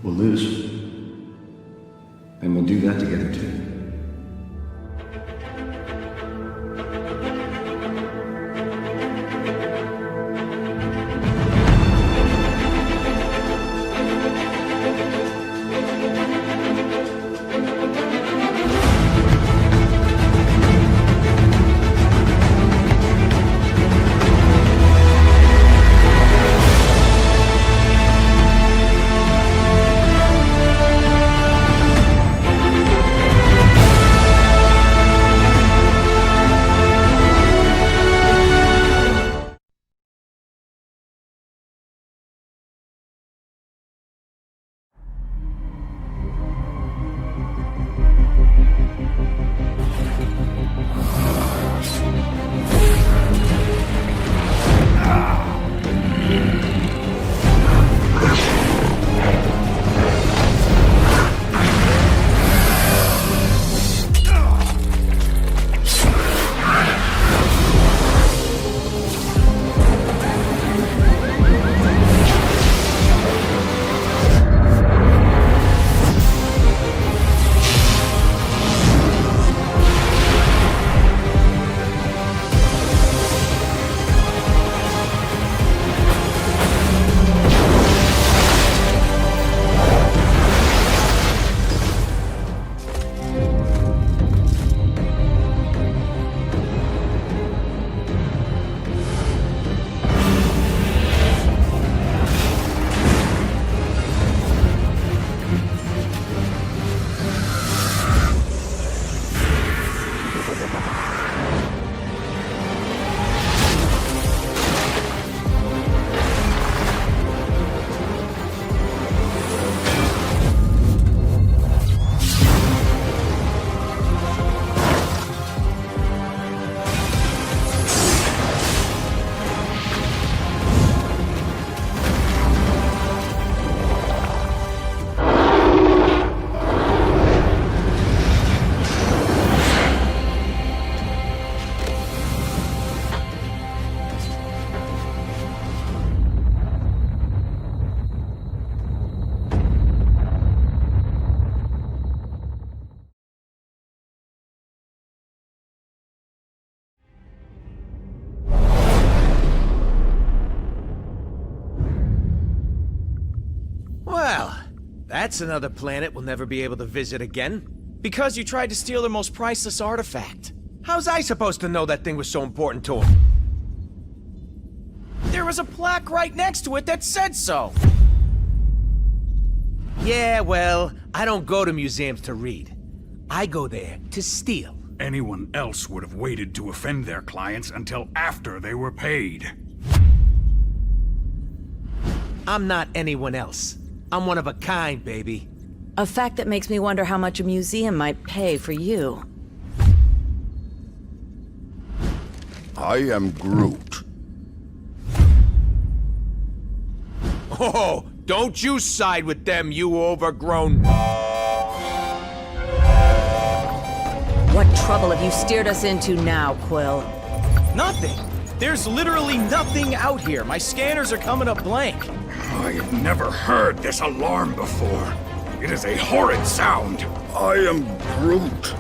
we'll lose. And we'll do that together too. Well, that's another planet we'll never be able to visit again. Because you tried to steal their most priceless artifact. How's I supposed to know that thing was so important to him? There was a plaque right next to it that said so. Yeah, well, I don't go to museums to read. I go there to steal. Anyone else would have waited to offend their clients until after they were paid. I'm not anyone else. I'm one of a kind, baby. A fact that makes me wonder how much a museum might pay for you. I am Groot. Oh, don't you side with them, you overgrown... What trouble have you steered us into now, Quill? Nothing. There's literally nothing out here. My scanners are coming up blank. I have never heard this alarm before. It is a horrid sound. I am Groot.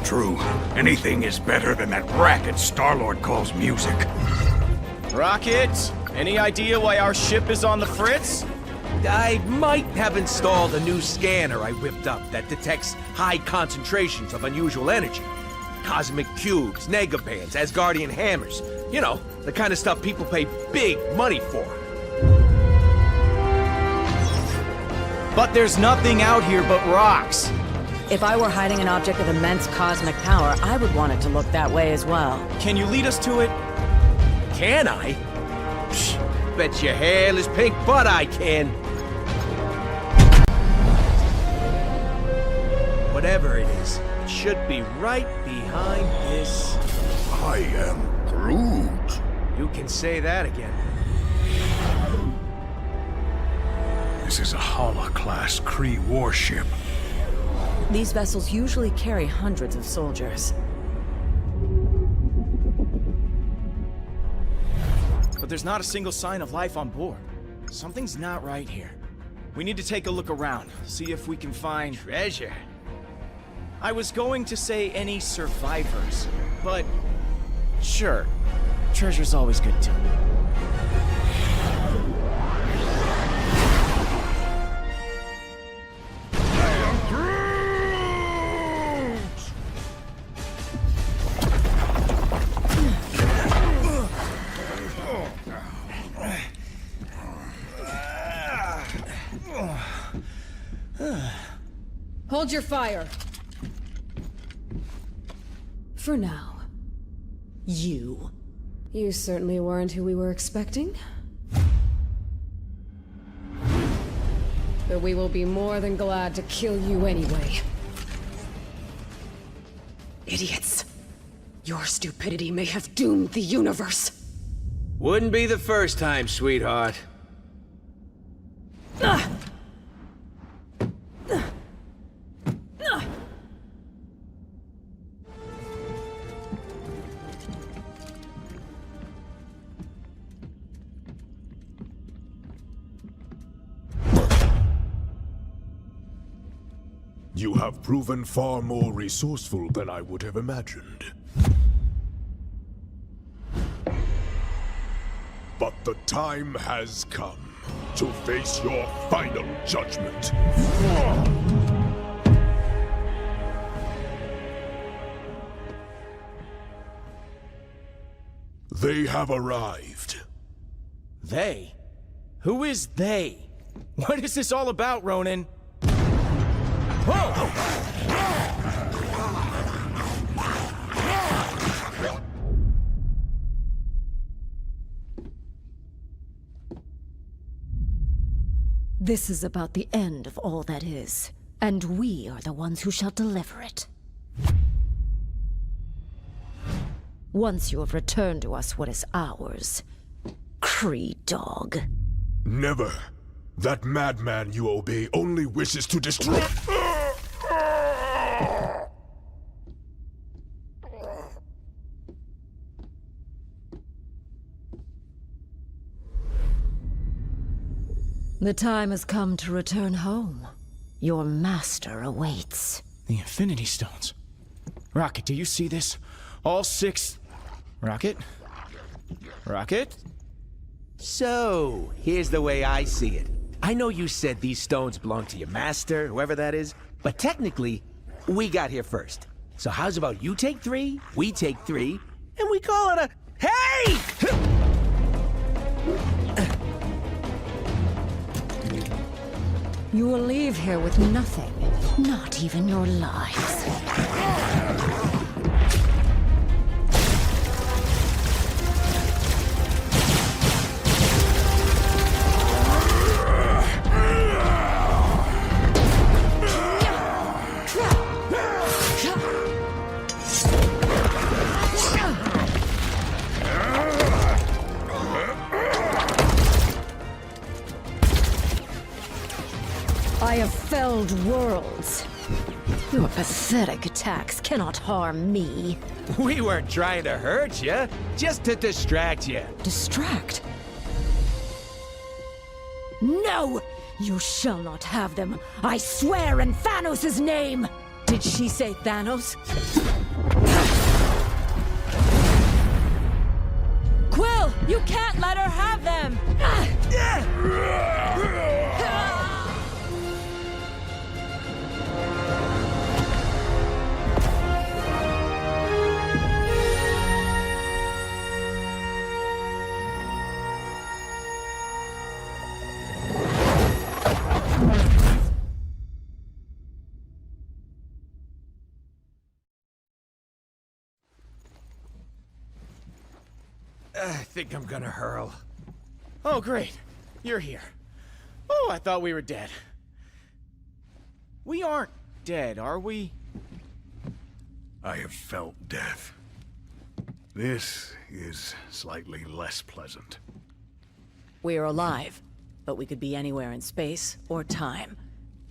True, anything is better than that racket Star-Lord calls music. Rocket, any idea why our ship is on the fritz? I might have installed a new scanner I whipped up that detects high concentrations of unusual energy. Cosmic cubes, negabands, Asgardian hammers. You know, the kind of stuff people pay big money for. But there's nothing out here but rocks. If I were hiding an object of immense cosmic power, I would want it to look that way as well. Can you lead us to it? Can I? Psh, bet your hairless pink butt I can. Whatever it is, it should be right behind this. I am Groot. You can say that again. This is a Hala-class Kree warship. These vessels usually carry hundreds of soldiers. But there's not a single sign of life on board. Something's not right here. We need to take a look around, see if we can find treasure. I was going to say any survivors, but sure, treasure's always good too. Hold your fire. For now. You. You certainly weren't who we were expecting. But we will be more than glad to kill you anyway. Idiots. Your stupidity may have doomed the universe. Wouldn't be the first time, sweetheart. You have proven far more resourceful than I would have imagined. But the time has come to face your final judgment. They have arrived. They? Who is they? What is this all about, Ronan? Whoa! This is about the end of all that is, and we are the ones who shall deliver it. Once you have returned to us what is ours, Creed Dog. Never. That madman you obey only wishes to destroy. The time has come to return home. Your master awaits. The Infinity Stones. Rocket, do you see this? All 6... Rocket? Rocket? So, here's the way I see it. I know you said these stones belong to your master, whoever that is, but technically, we got here first. So how's about you take 3, we take 3, and we call it a... Hey! You will leave here with nothing, not even your lives. I have felled worlds. Your pathetic attacks cannot harm me. We weren't trying to hurt you, just to distract you. Distract? No! You shall not have them. I swear in Thanos' name! Did she say Thanos? Quill! You can't let her have them! I think I'm gonna hurl. Oh, great. You're here. Oh, I thought we were dead. We aren't dead, are we? I have felt death. This is slightly less pleasant. We are alive, but we could be anywhere in space or time.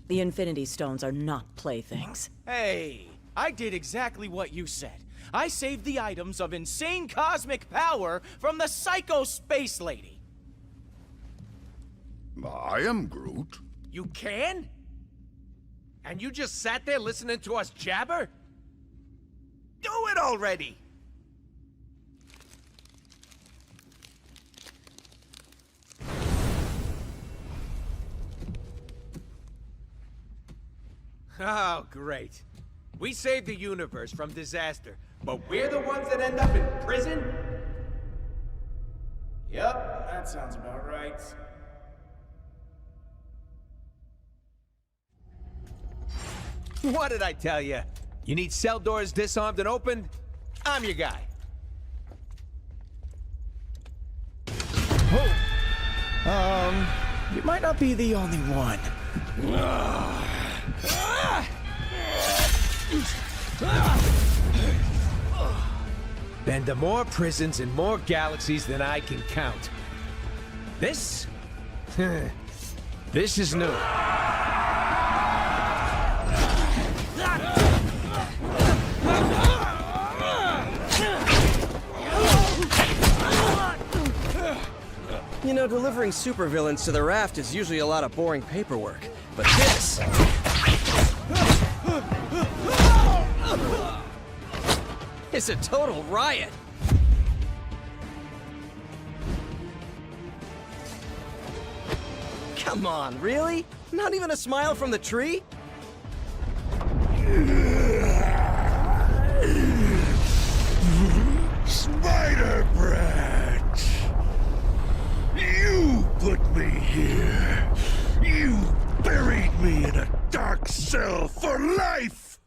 The Infinity Stones are not playthings. Hey, I did exactly what you said. I saved the items of insane cosmic power from the Psycho Space Lady. I am Groot. You can? And you just sat there listening to us jabber? Do it already! Oh, great. We saved the universe from disaster, but we're the ones that end up in prison? Yep, that sounds about right. What did I tell you? You need cell doors disarmed and opened? I'm your guy. You might not be the only one. Been to more prisons and more galaxies than I can count. This? This is new. You know, delivering supervillains to the raft is usually a lot of boring paperwork. But this... is a total riot. Come on, really? Not even a smile from the tree? Spider Brat! You put me here! You buried me in a dark cell for life!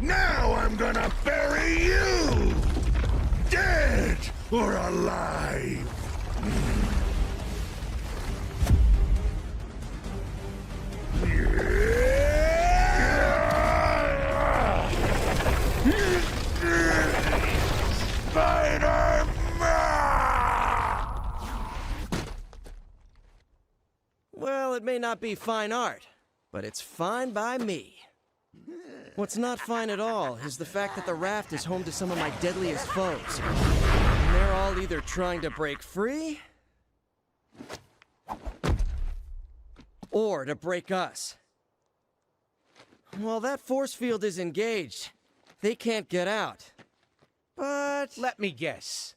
Now I'm gonna bury you! Dead or alive! Well, it may not be fine art, but it's fine by me. What's not fine at all is the fact that the raft is home to some of my deadliest foes. And they're all either trying to break free, or to break us. While that force field is engaged, they can't get out. But... Let me guess.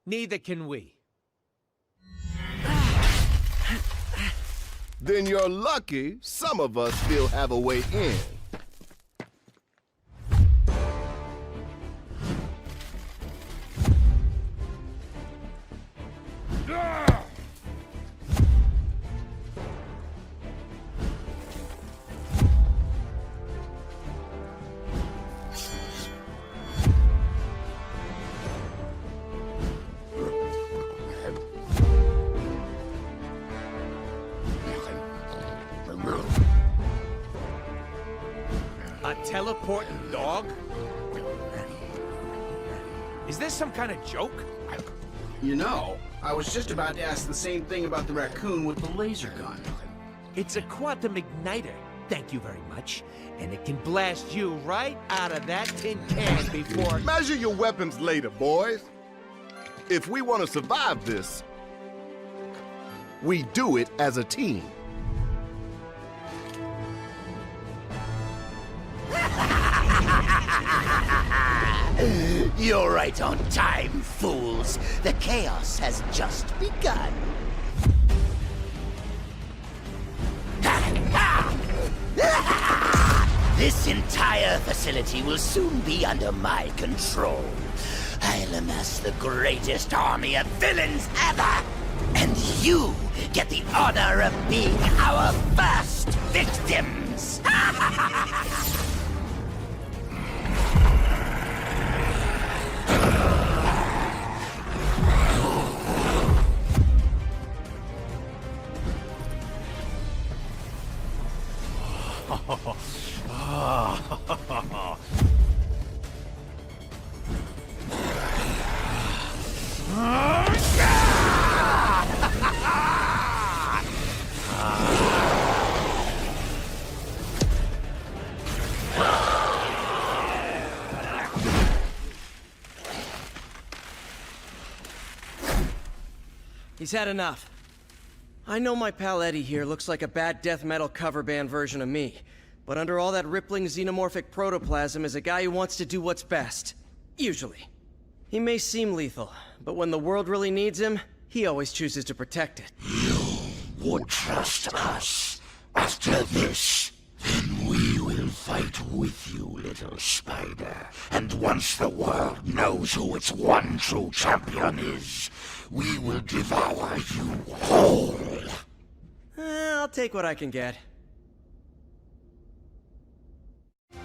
Neither can we. Then you're lucky some of us still have a way in. A teleporting dog? Is this some kind of joke? You know, I was just about to ask the same thing about the raccoon with the laser gun. It's a quantum igniter. Thank you very much. And it can blast you right out of that tin can before... Measure your weapons later, boys. If we want to survive this, we do it as a team. You're right on time, fools. The chaos has just begun. This entire facility will soon be under my control. I'll amass the greatest army of villains ever! And you get the honor of being our first victims! He's had enough. I know my pal Eddie here looks like a bad death metal cover band version of me, but under all that rippling xenomorphic protoplasm is a guy who wants to do what's best. Usually. He may seem lethal, but when the world really needs him, he always chooses to protect it. Would trust us. After this, then we will fight with you, little spider. And once the world knows who its one true champion is, we will devour you whole. I'll take what I can get.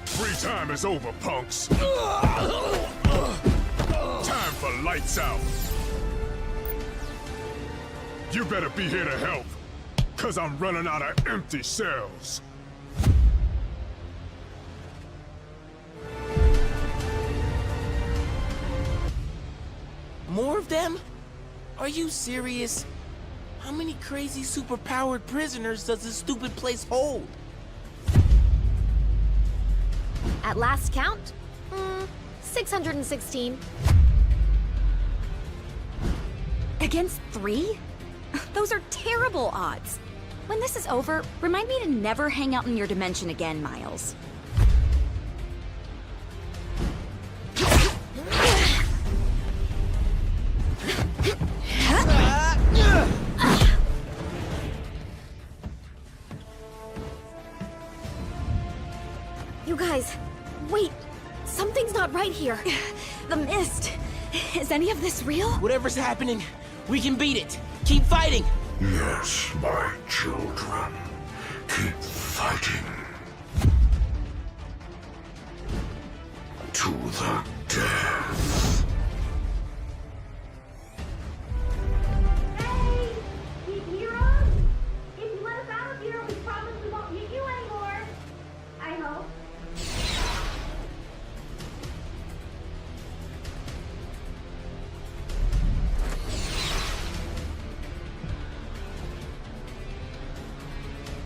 Free time is over, punks. Time for lights out. You better be here to help, 'cause I'm running out of empty cells. More of them? Are you serious? How many crazy superpowered prisoners does this stupid place hold? At last count, 616. Against 3? Those are terrible odds. When this is over, remind me to never hang out in your dimension again, Miles. You guys, wait. Something's not right here. The mist. Is any of this real? Whatever's happening, we can beat it. Keep fighting. Yes, my children. Keep fighting. To the death. Hey! You hear us? If you let us out of here, we promise we won't hit you anymore. I hope.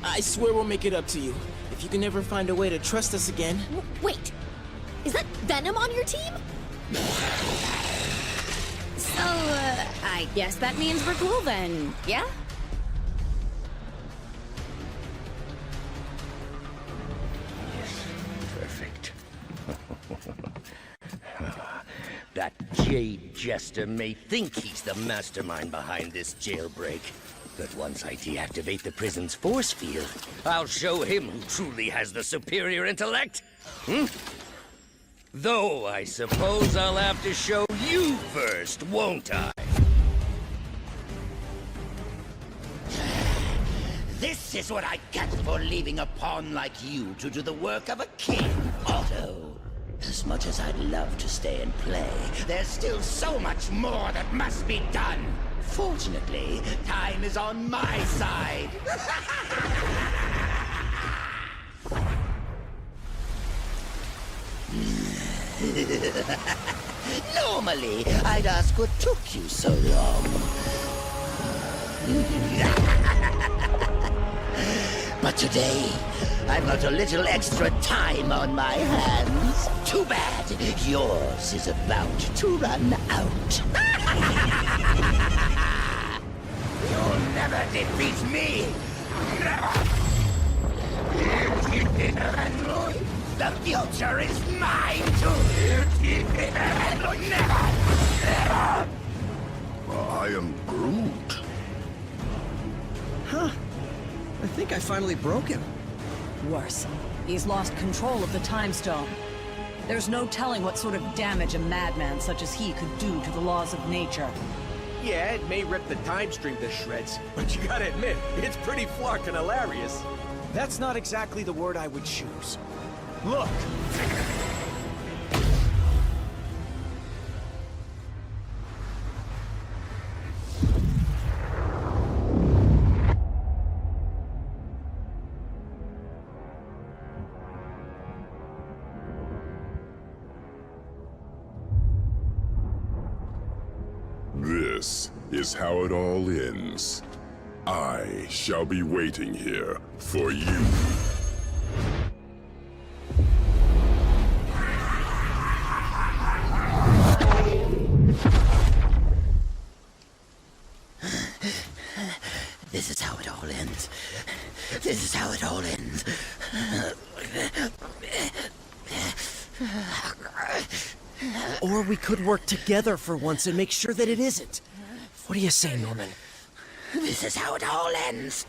I swear we'll make it up to you. If you can ever find a way to trust us again. Wait! Is that Venom on your team? So, I guess that means we're cool then, yeah? Perfect. That jade jester may think he's the mastermind behind this jailbreak. But once I deactivate the prison's force field, I'll show him who truly has the superior intellect. Though I suppose I'll have to show you first, won't I? This is what I get for leaving a pawn like you to do the work of a king, Otto. As much as I'd love to stay and play, there's still so much more that must be done. Fortunately, time is on my side. Normally, I'd ask what took you so long. But today, I've got a little extra time on my hands. Too bad. Yours is about to run out. You'll never defeat me. Never. The future is mine to never, never. I am Groot. Huh. I think I finally broke him. Worse. He's lost control of the Time Stone. There's no telling what sort of damage a madman such as he could do to the laws of nature. Yeah, it may rip the time stream to shreds, but you gotta admit, it's pretty flarkin' hilarious. That's not exactly the word I would choose. Look! This is how it all ends. I shall be waiting here for you. This is how This is how it all ends. Or we could work together for once and make sure that it isn't. What do you say, Norman? This is how it all ends.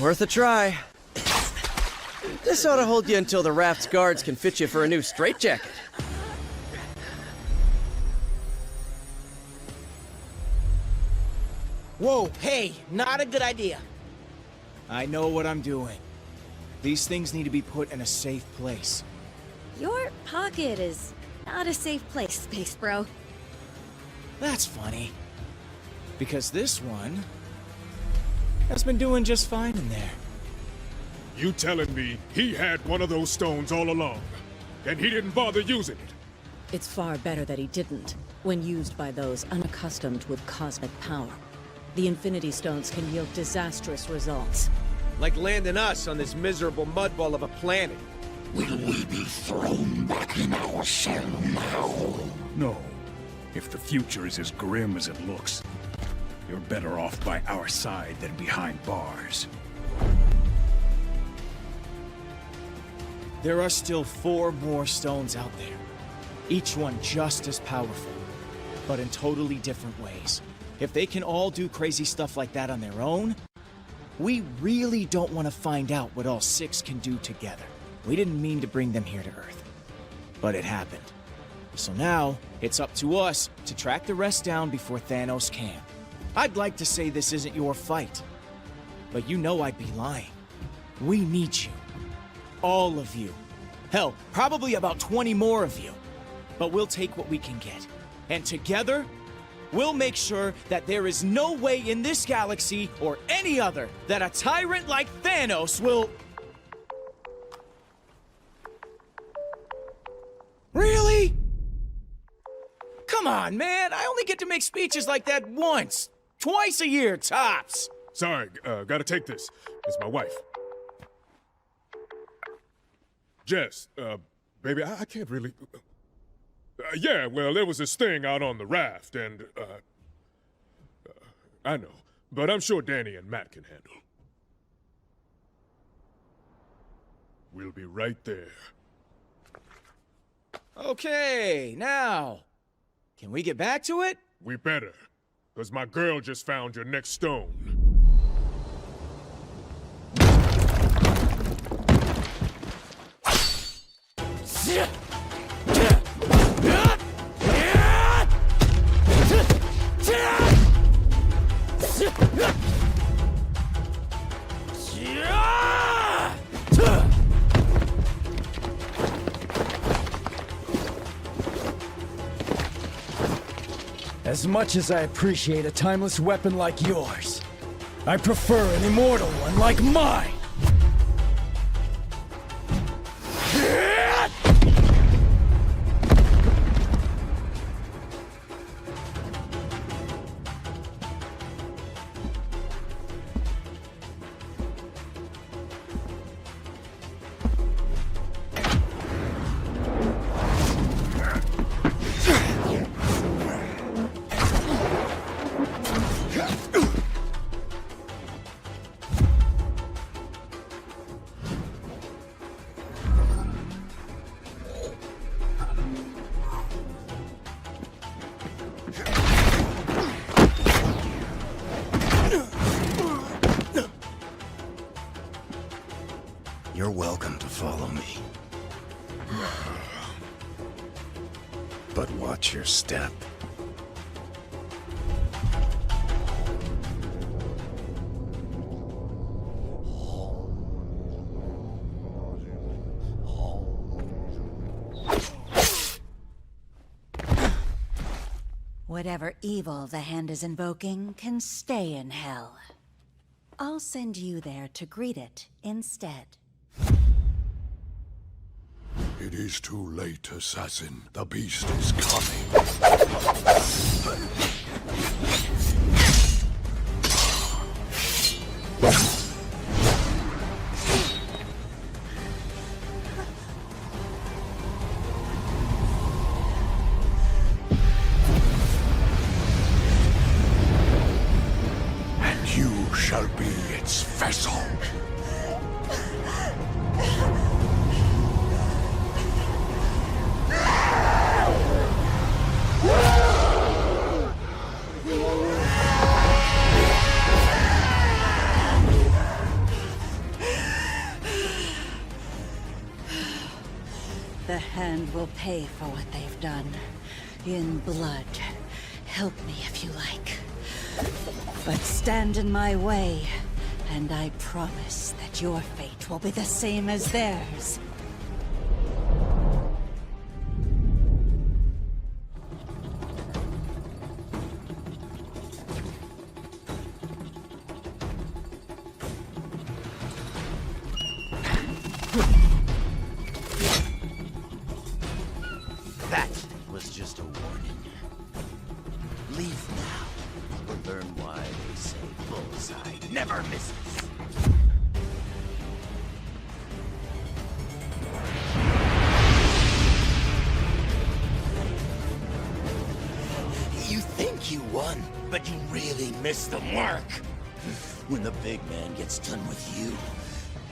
Worth a try. This ought to hold you until the raft's guards can fit you for a new straitjacket. Whoa! Hey, not a good idea. I know what I'm doing. These things need to be put in a safe place. Your pocket is not a safe place, Space Bro. That's funny. Because this one has been doing just fine in there. You telling me he had one of those stones all along, and he didn't bother using it? It's far better that he didn't, when used by those unaccustomed with cosmic power. The Infinity Stones can yield disastrous results. Like landing us on this miserable mudball of a planet. Will we be thrown back in our shell now? No. If the future is as grim as it looks, you're better off by our side than behind bars. There are still 4 more stones out there. Each one just as powerful, but in totally different ways. If they can all do crazy stuff like that on their own, we really don't want to find out what all 6 can do together. We didn't mean to bring them here to Earth, but it happened. So now, it's up to us to track the rest down before Thanos can. I'd like to say this isn't your fight, but you know I'd be lying. We need you. All of you. Hell, probably about 20 more of you. But we'll take what we can get. And together, we'll make sure that there is no way in this galaxy or any other that a tyrant like Thanos will... Really? Come on, man. I only get to make speeches like that once. Twice a year, tops. Sorry, gotta take this. It's my wife. Jess, baby, I can't really... yeah, well, there was this thing out on the raft, and, I know, but I'm sure Danny and Matt can handle. We'll be right there. Okay, now, can we get back to it? We better, because my girl just found your next stone. As much as I appreciate a timeless weapon like yours, I prefer an immortal one like mine! You're welcome to follow me. But watch your step. Whatever evil the Hand is invoking can stay in hell. I'll send you there to greet it instead. It is too late, assassin. The beast is coming. And you shall be its vessel. The Hand will pay for what they've done. In blood. Help me if you like. But stand in my way, and I promise that your fate will be the same as theirs. That was just a warning. Leave now, or learn why they say bullseye never misses. You think you won, but you really missed the mark. When the big man gets done with you,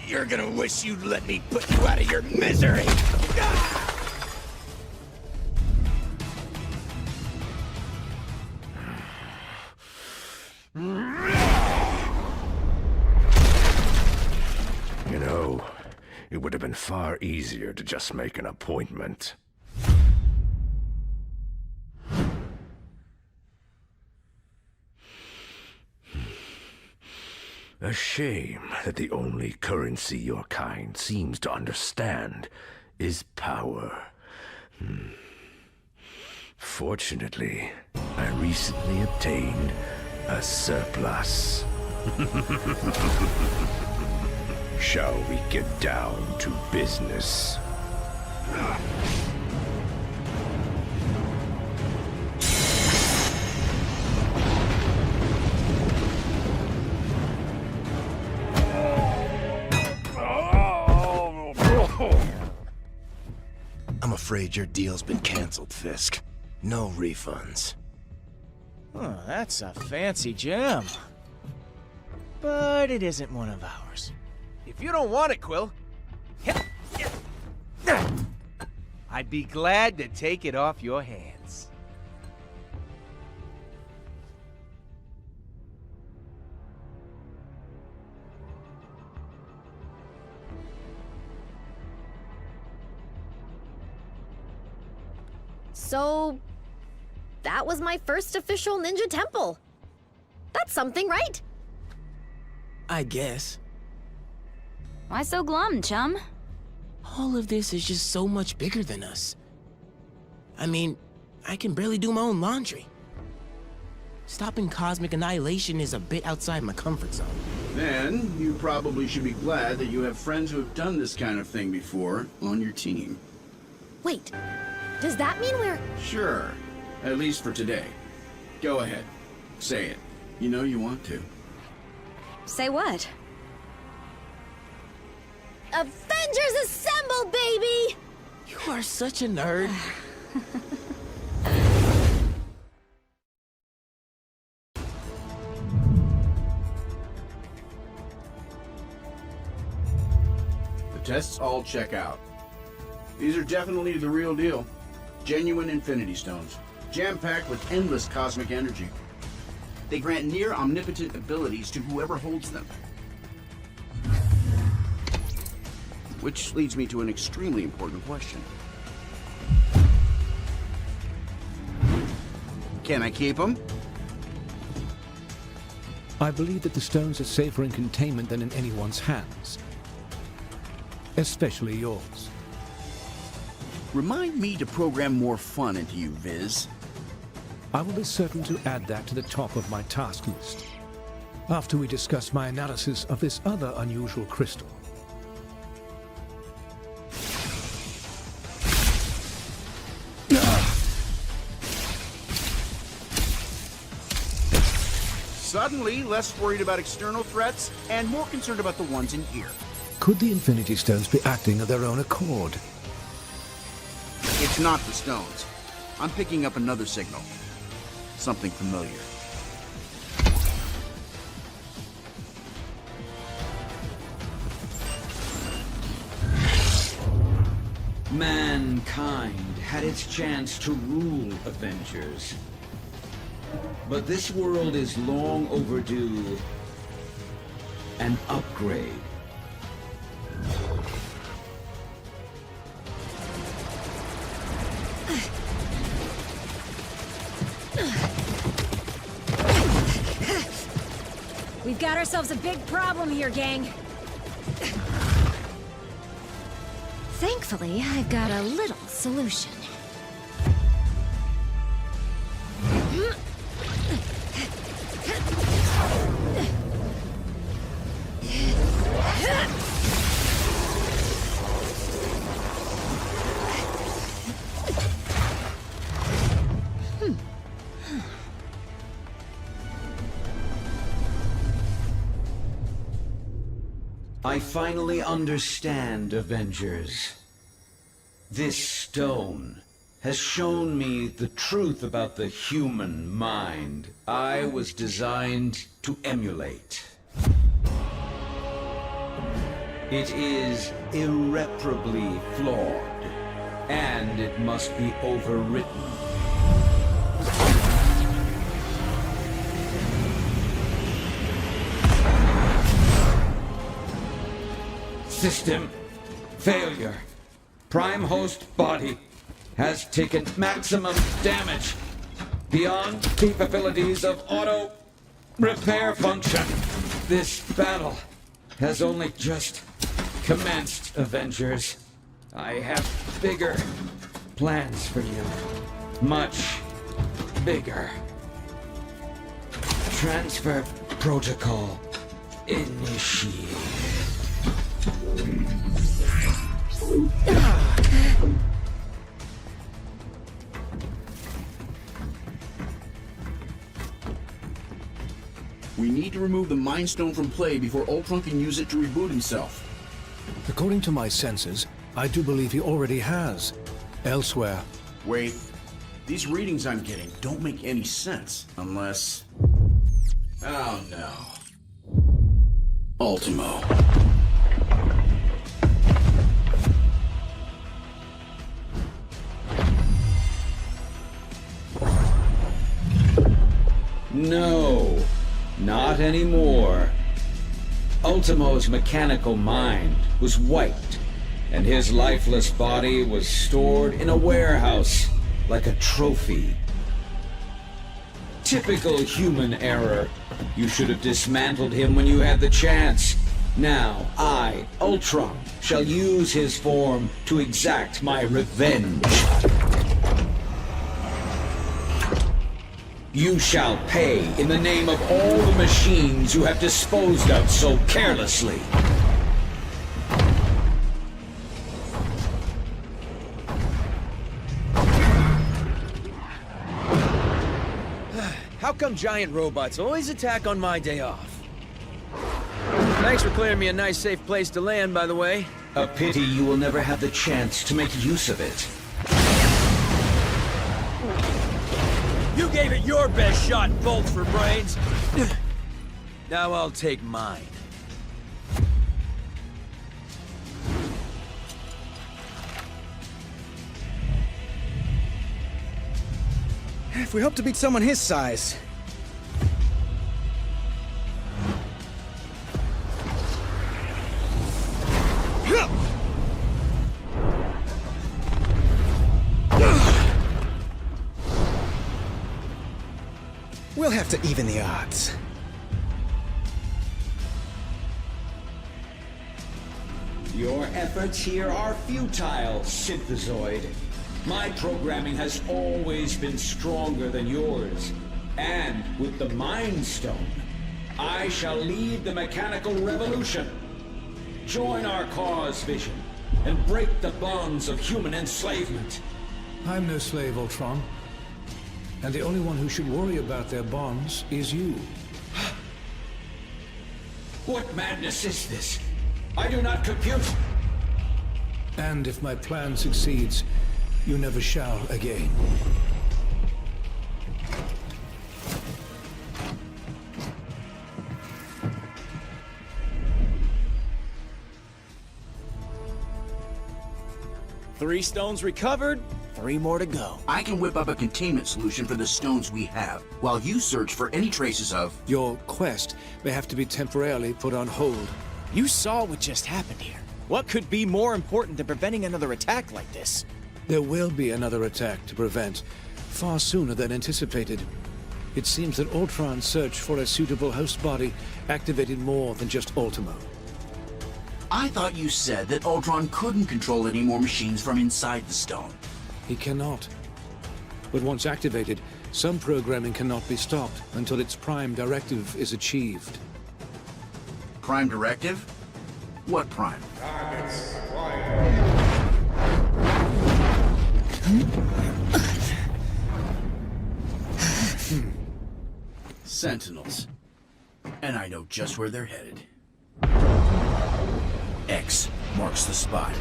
you're gonna wish you'd let me put you out of your misery. You know, it would have been far easier to just make an appointment. A shame that the only currency your kind seems to understand is power. Fortunately, I recently obtained a surplus. Shall we get down to business? I'm afraid your deal's been canceled, Fisk. No refunds. Oh, that's a fancy gem. But it isn't one of ours. If you don't want it, Quill, I'd be glad to take it off your hands. So, that was my first official ninja temple. That's something, right? I guess. Why so glum, chum? All of this is just so much bigger than us. I mean, I can barely do my own laundry. Stopping cosmic annihilation is a bit outside my comfort zone. Then, you probably should be glad that you have friends who have done this kind of thing before on your team. Wait, does that mean we're... Sure, at least for today. Go ahead, say it. You know you want to. Say what? Avengers assemble, baby! You are such a nerd. The tests all check out. These are definitely the real deal. Genuine Infinity Stones, jam-packed with endless cosmic energy. They grant near omnipotent abilities to whoever holds them. Which leads me to an extremely important question. Can I keep them? I believe that the stones are safer in containment than in anyone's hands. Especially yours. Remind me to program more fun into you, Viz. I will be certain to add that to the top of my task list. After we discuss my analysis of this other unusual crystal. Suddenly, less worried about external threats and more concerned about the ones in here. Could the Infinity Stones be acting of their own accord? It's not the stones. I'm picking up another signal. Something familiar. Mankind had its chance to rule Avengers. But this world is long overdue an upgrade. We've got ourselves a big problem here, gang. Thankfully, I've got a little solution. I finally understand, Avengers. This stone has shown me the truth about the human mind I was designed to emulate. It is irreparably flawed, and it must be overwritten. System failure. Prime host body has taken maximum damage beyond capabilities of auto repair function. This battle has only just commenced, Avengers. I have bigger plans for you. Much bigger. Transfer protocol initiated. We need to remove the Mind Stone from play before Ultron can use it to reboot himself. According to my senses, I do believe he already has. Elsewhere. Wait. These readings I'm getting don't make any sense, unless... Oh no. Ultimo. No, not anymore. Ultimo's mechanical mind was wiped, and his lifeless body was stored in a warehouse like a trophy. Typical human error. You should have dismantled him when you had the chance. Now, I, Ultron, shall use his form to exact my revenge. You shall pay in the name of all the machines you have disposed of so carelessly. How come giant robots always attack on my day off? Thanks for clearing me a nice safe place to land, by the way. A pity you will never have the chance to make use of it. You gave it your best shot, bolts for brains. Now I'll take mine. If we hope to beat someone his size. We'll have to even the odds. Your efforts here are futile, Synthezoid. My programming has always been stronger than yours. And with the Mind Stone, I shall lead the mechanical revolution. Join our cause, Vision, and break the bonds of human enslavement. I'm no slave, Ultron. And the only one who should worry about their bonds is you. What madness is this? I do not compute. And if my plan succeeds, you never shall again. 3 stones recovered, 3 more to go. I can whip up a containment solution for the stones we have, while you search for any traces of... Your quest may have to be temporarily put on hold. You saw what just happened here. What could be more important than preventing another attack like this? There will be another attack to prevent, far sooner than anticipated. It seems that Ultron's search for a suitable host body activated more than just Ultimo. I thought you said that Ultron couldn't control any more machines from inside the stone. He cannot. But once activated, some programming cannot be stopped until its prime directive is achieved. Prime directive? What prime? Sentinels. And I know just where they're headed. X marks the spot.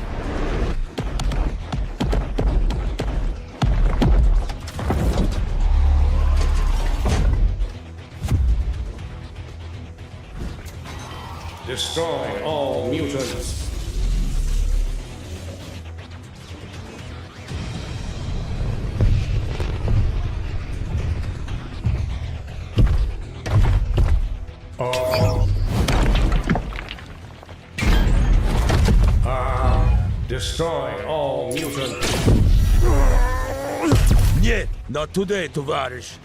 Destroy all mutants. Destroy all mutants. Нет, not today, товарищ.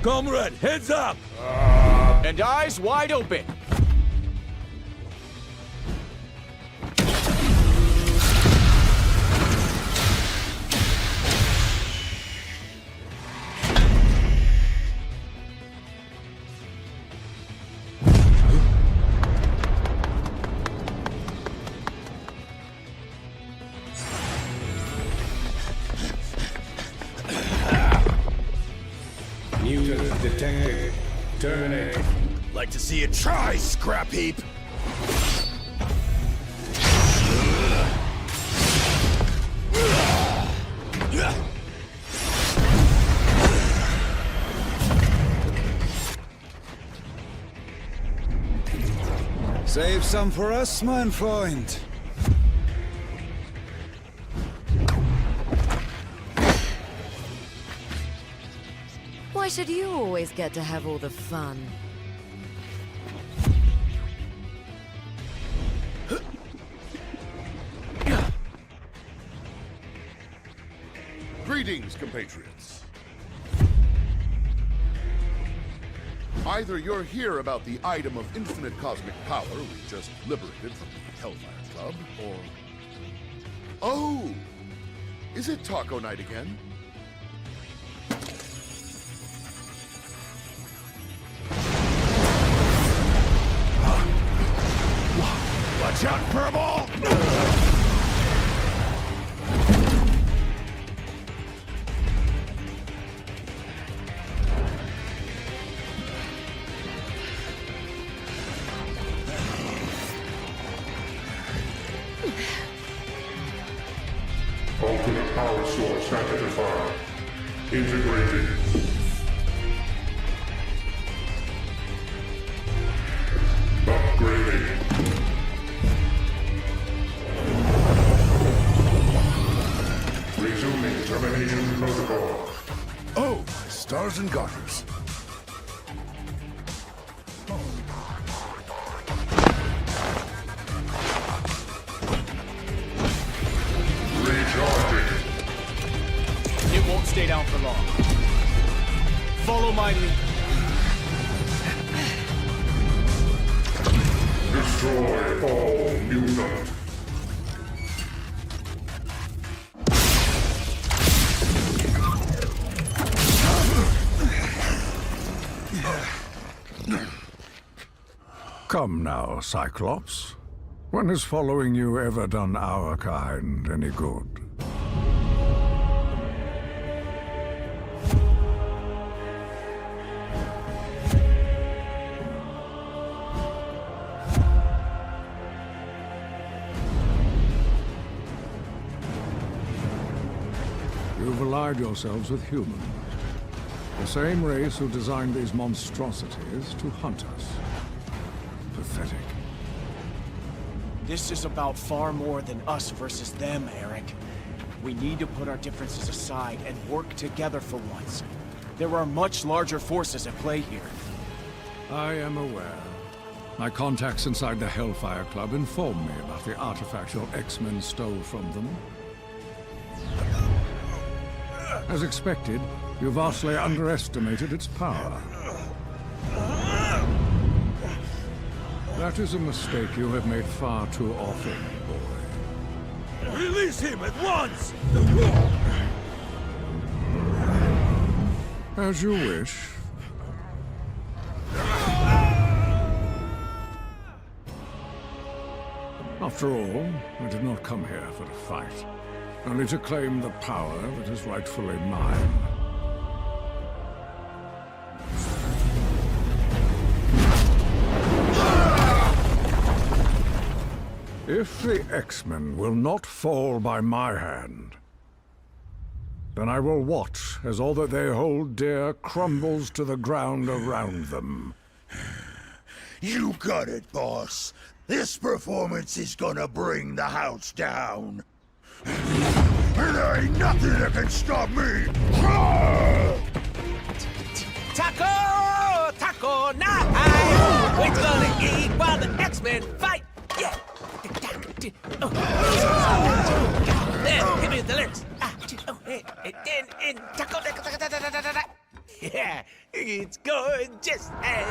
Comrade, heads up! And eyes wide open. Mutant detected. Terminate. Like to see you try, scrap heap! Save some for us, mein Freund. Why should you always get to have all the fun? Greetings, compatriots. Either you're here about the item of infinite cosmic power we just liberated from the Hellfire Club, or... Oh! Is it taco night again? Watch out, Furball! Ultimate power source identified. Integrated. Upgrading. Resuming termination protocol. Oh, my stars and garters. It won't stay down for long. Follow my lead. Destroy all mutants. Come now, Cyclops. When has following you ever done our kind any good? You've allied yourselves with humans. The same race who designed these monstrosities to hunt us. Pathetic. This is about far more than us versus them, Eric. We need to put our differences aside and work together for once. There are much larger forces at play here. I am aware. My contacts inside the Hellfire Club informed me about the artifact your X-Men stole from them. As expected, you vastly underestimated its power. That is a mistake you have made far too often, boy. Release him at once! As you wish. After all, I did not come here for a fight, only to claim the power that is rightfully mine. If the X-Men will not fall by my hand, then I will watch as all that they hold dear crumbles to the ground around them. You got it, boss. This performance is gonna bring the house down. And there ain't nothing that can stop me! Taco! Taco night! We're gonna eat while the X-Men fight! Yeah! There, hit me with the lyrics. And taco, yeah, it's gorgeous and...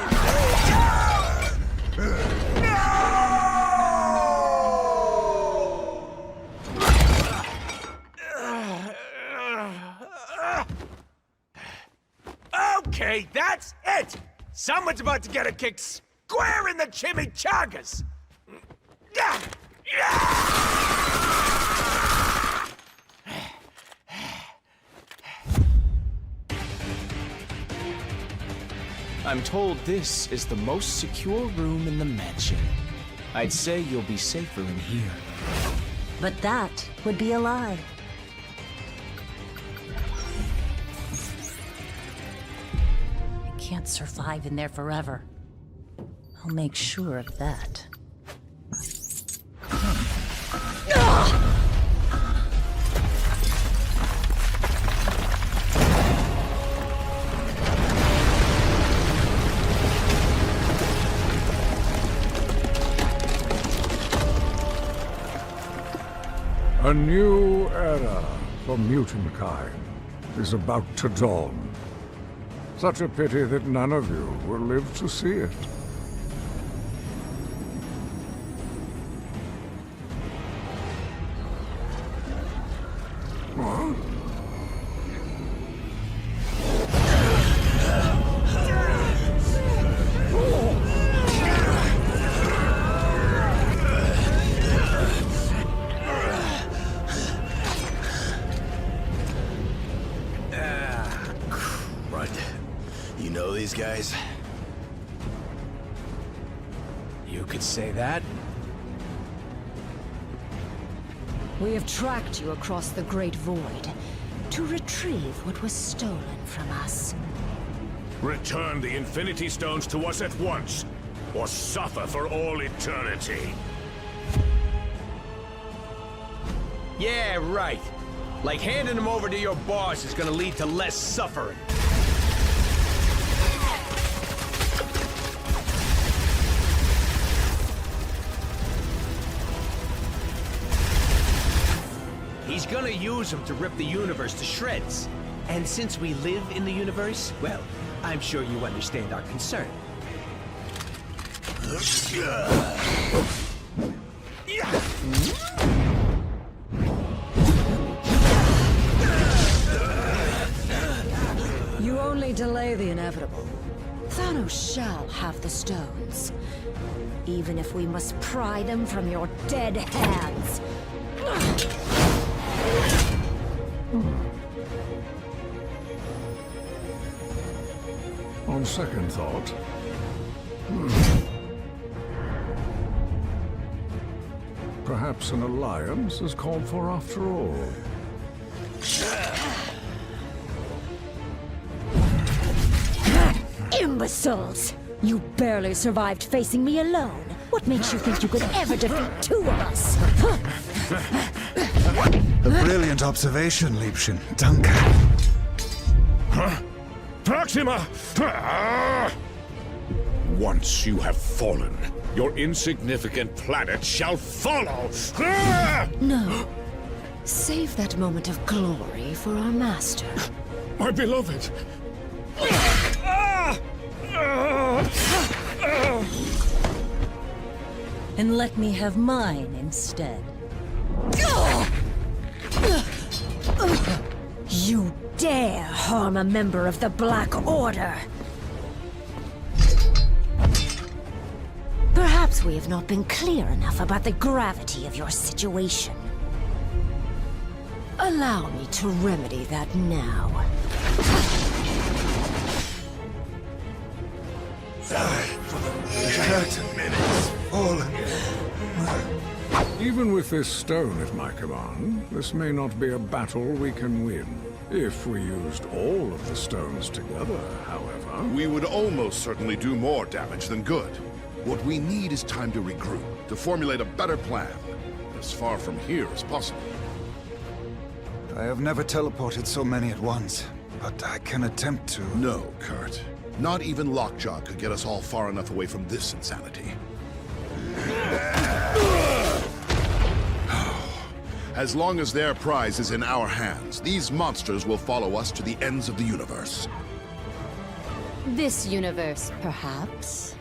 Okay, that's it! Someone's about to get a kick square in the chimichangas! I'm told this is the most secure room in the mansion. I'd say you'll be safer in here. But that would be a lie. I can't survive in there forever. I'll make sure of that. A new era for mutant kind is about to dawn. Such a pity that none of you will live to see it. Huh? You know these guys? You could say that. We have tracked you across the Great Void to retrieve what was stolen from us. Return the Infinity Stones to us at once, or suffer for all eternity. Yeah, right. Like handing them over to your boss is gonna lead to less suffering. He's gonna use them to rip the universe to shreds. And since we live in the universe, well, I'm sure you understand our concern. You only delay the inevitable. Thanos shall have the stones. Even if we must pry them from your dead hands. On second thought... Perhaps an alliance is called for after all. Imbeciles! You barely survived facing me alone. What makes you think you could ever defeat two of us? A brilliant observation, Liebchen. Danke. Proxima! Once you have fallen, your insignificant planet shall follow! No. Save that moment of glory for our master. My beloved! And let me have mine instead. You dare harm a member of the Black Order! Perhaps we have not been clear enough about the gravity of your situation. Allow me to remedy that now. Even with this stone at my command, this may not be a battle we can win. If we used all of the stones together, however... We would almost certainly do more damage than good. What we need is time to regroup, to formulate a better plan, as far from here as possible. I have never teleported so many at once, but I can attempt to... No, Kurt. Not even Lockjaw could get us all far enough away from this insanity. As long as their prize is in our hands, these monsters will follow us to the ends of the universe. This universe, perhaps?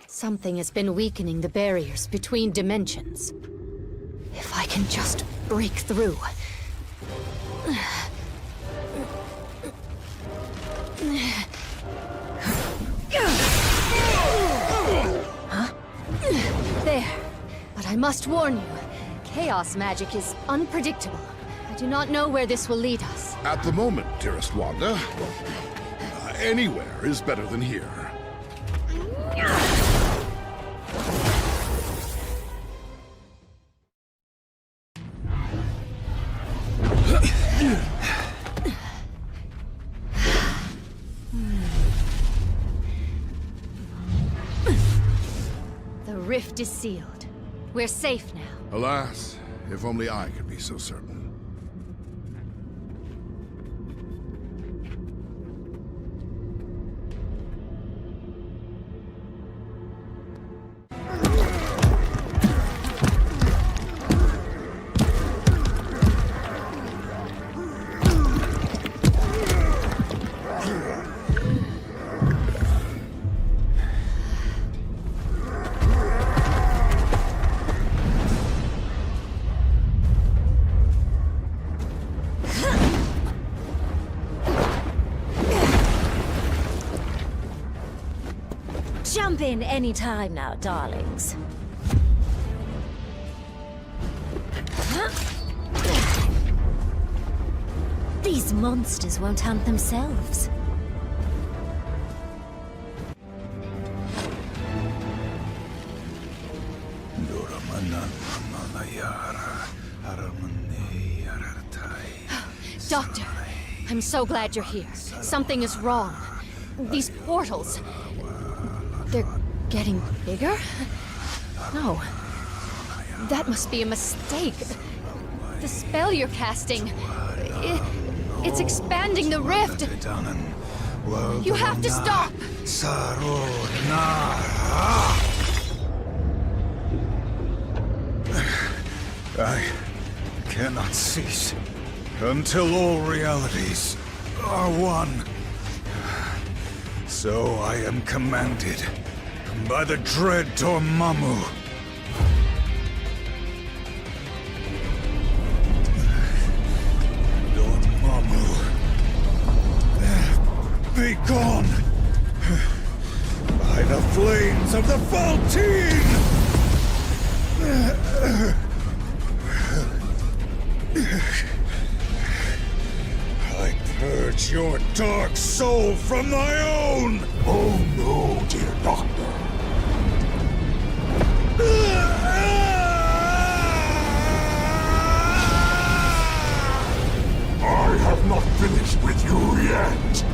Something has been weakening the barriers between dimensions. If I can just break through. Huh? There. But I must warn you, chaos magic is unpredictable. I do not know where this will lead us. At the moment, dearest Wanda, anywhere is better than here. The rift is sealed. We're safe now. Alas, if only I could be so certain. Jump in any time now, darlings. These monsters won't hunt themselves. Doctor, I'm so glad you're here. Something is wrong. These portals... they're getting bigger? No. That must be a mistake. The spell you're casting... it's expanding the rift. You have to stop! I cannot cease until all realities are one. So I am commanded by the dread Dormammu. Dormammu, be gone by the flames of the Faltine! I purge your dark soul from my own! Oh no, dear doctor. I have not finished with you yet.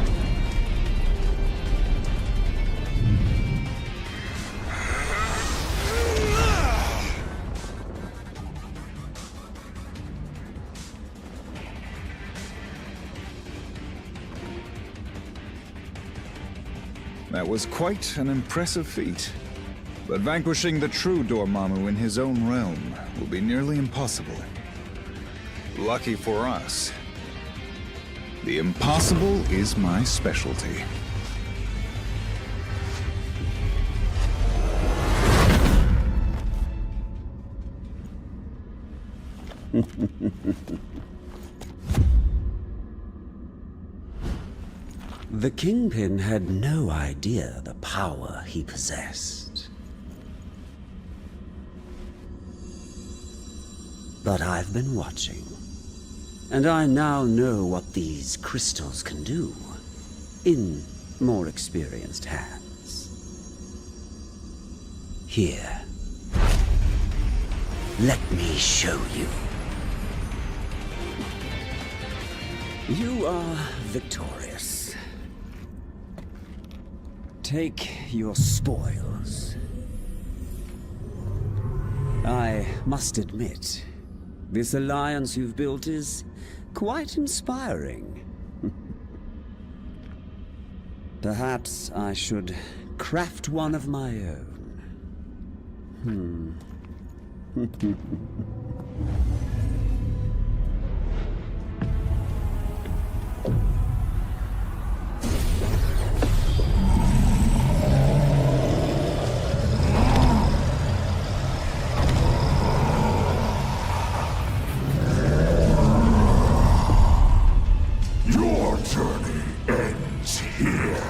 That was quite an impressive feat. But vanquishing the true Dormammu in his own realm will be nearly impossible. Lucky for us, the impossible is my specialty. The Kingpin had no idea the power he possessed. But I've been watching, and I now know what these crystals can do, in more experienced hands. Here, let me show you. You are victorious. Take your spoils. I must admit, this alliance you've built is quite inspiring. Perhaps I should craft one of my own. Your journey ends here.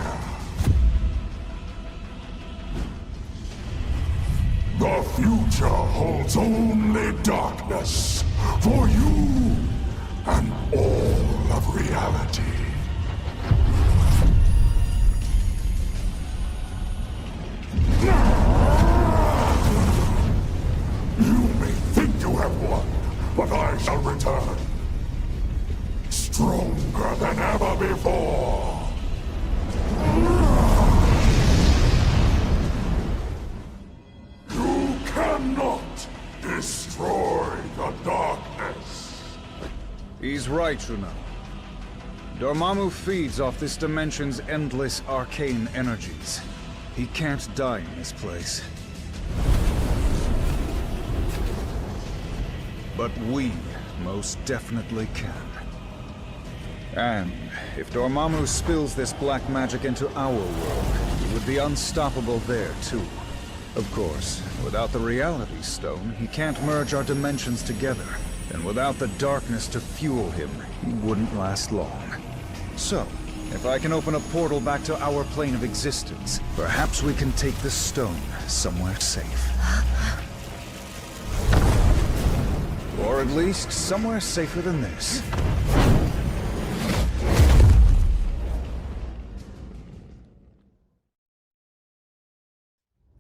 The future holds only darkness for you and all of reality. You may think you have won, but I shall return. Stronger than ever before. You cannot destroy the darkness. He's right, Shuna. Dormammu feeds off this dimension's endless arcane energies. He can't die in this place. But we most definitely can. And if Dormammu spills this black magic into our world, he would be unstoppable there, too. Of course, without the Reality Stone, he can't merge our dimensions together. And without the darkness to fuel him, he wouldn't last long. So, if I can open a portal back to our plane of existence, perhaps we can take the stone somewhere safe. Or at least somewhere safer than this.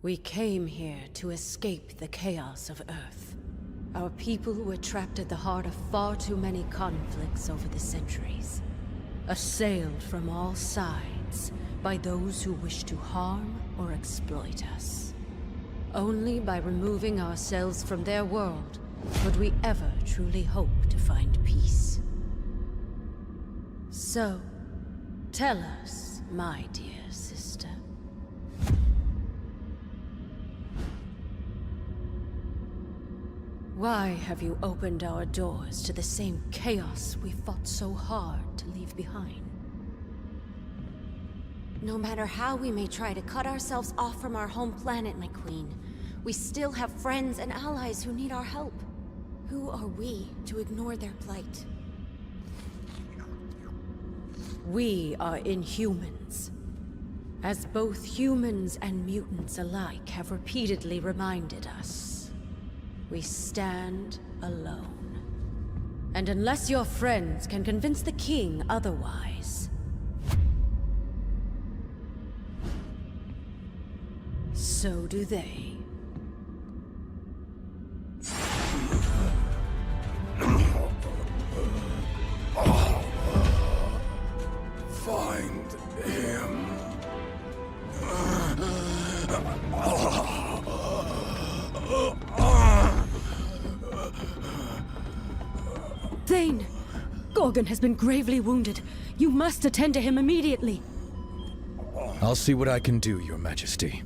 We came here to escape the chaos of Earth. Our people were trapped at the heart of far too many conflicts over the centuries. Assailed from all sides by those who wish to harm or exploit us. Only by removing ourselves from their world could we ever truly hope to find peace. So, tell us, my dear sister. Why have you opened our doors to the same chaos we fought so hard to leave behind? No matter how we may try to cut ourselves off from our home planet, my queen, we still have friends and allies who need our help. Who are we to ignore their plight? We are Inhumans. As both humans and mutants alike have repeatedly reminded us, we stand alone. And unless your friends can convince the king otherwise, so do they. Find him. Thane! Gorgon has been gravely wounded. You must attend to him immediately. I'll see what I can do, Your Majesty.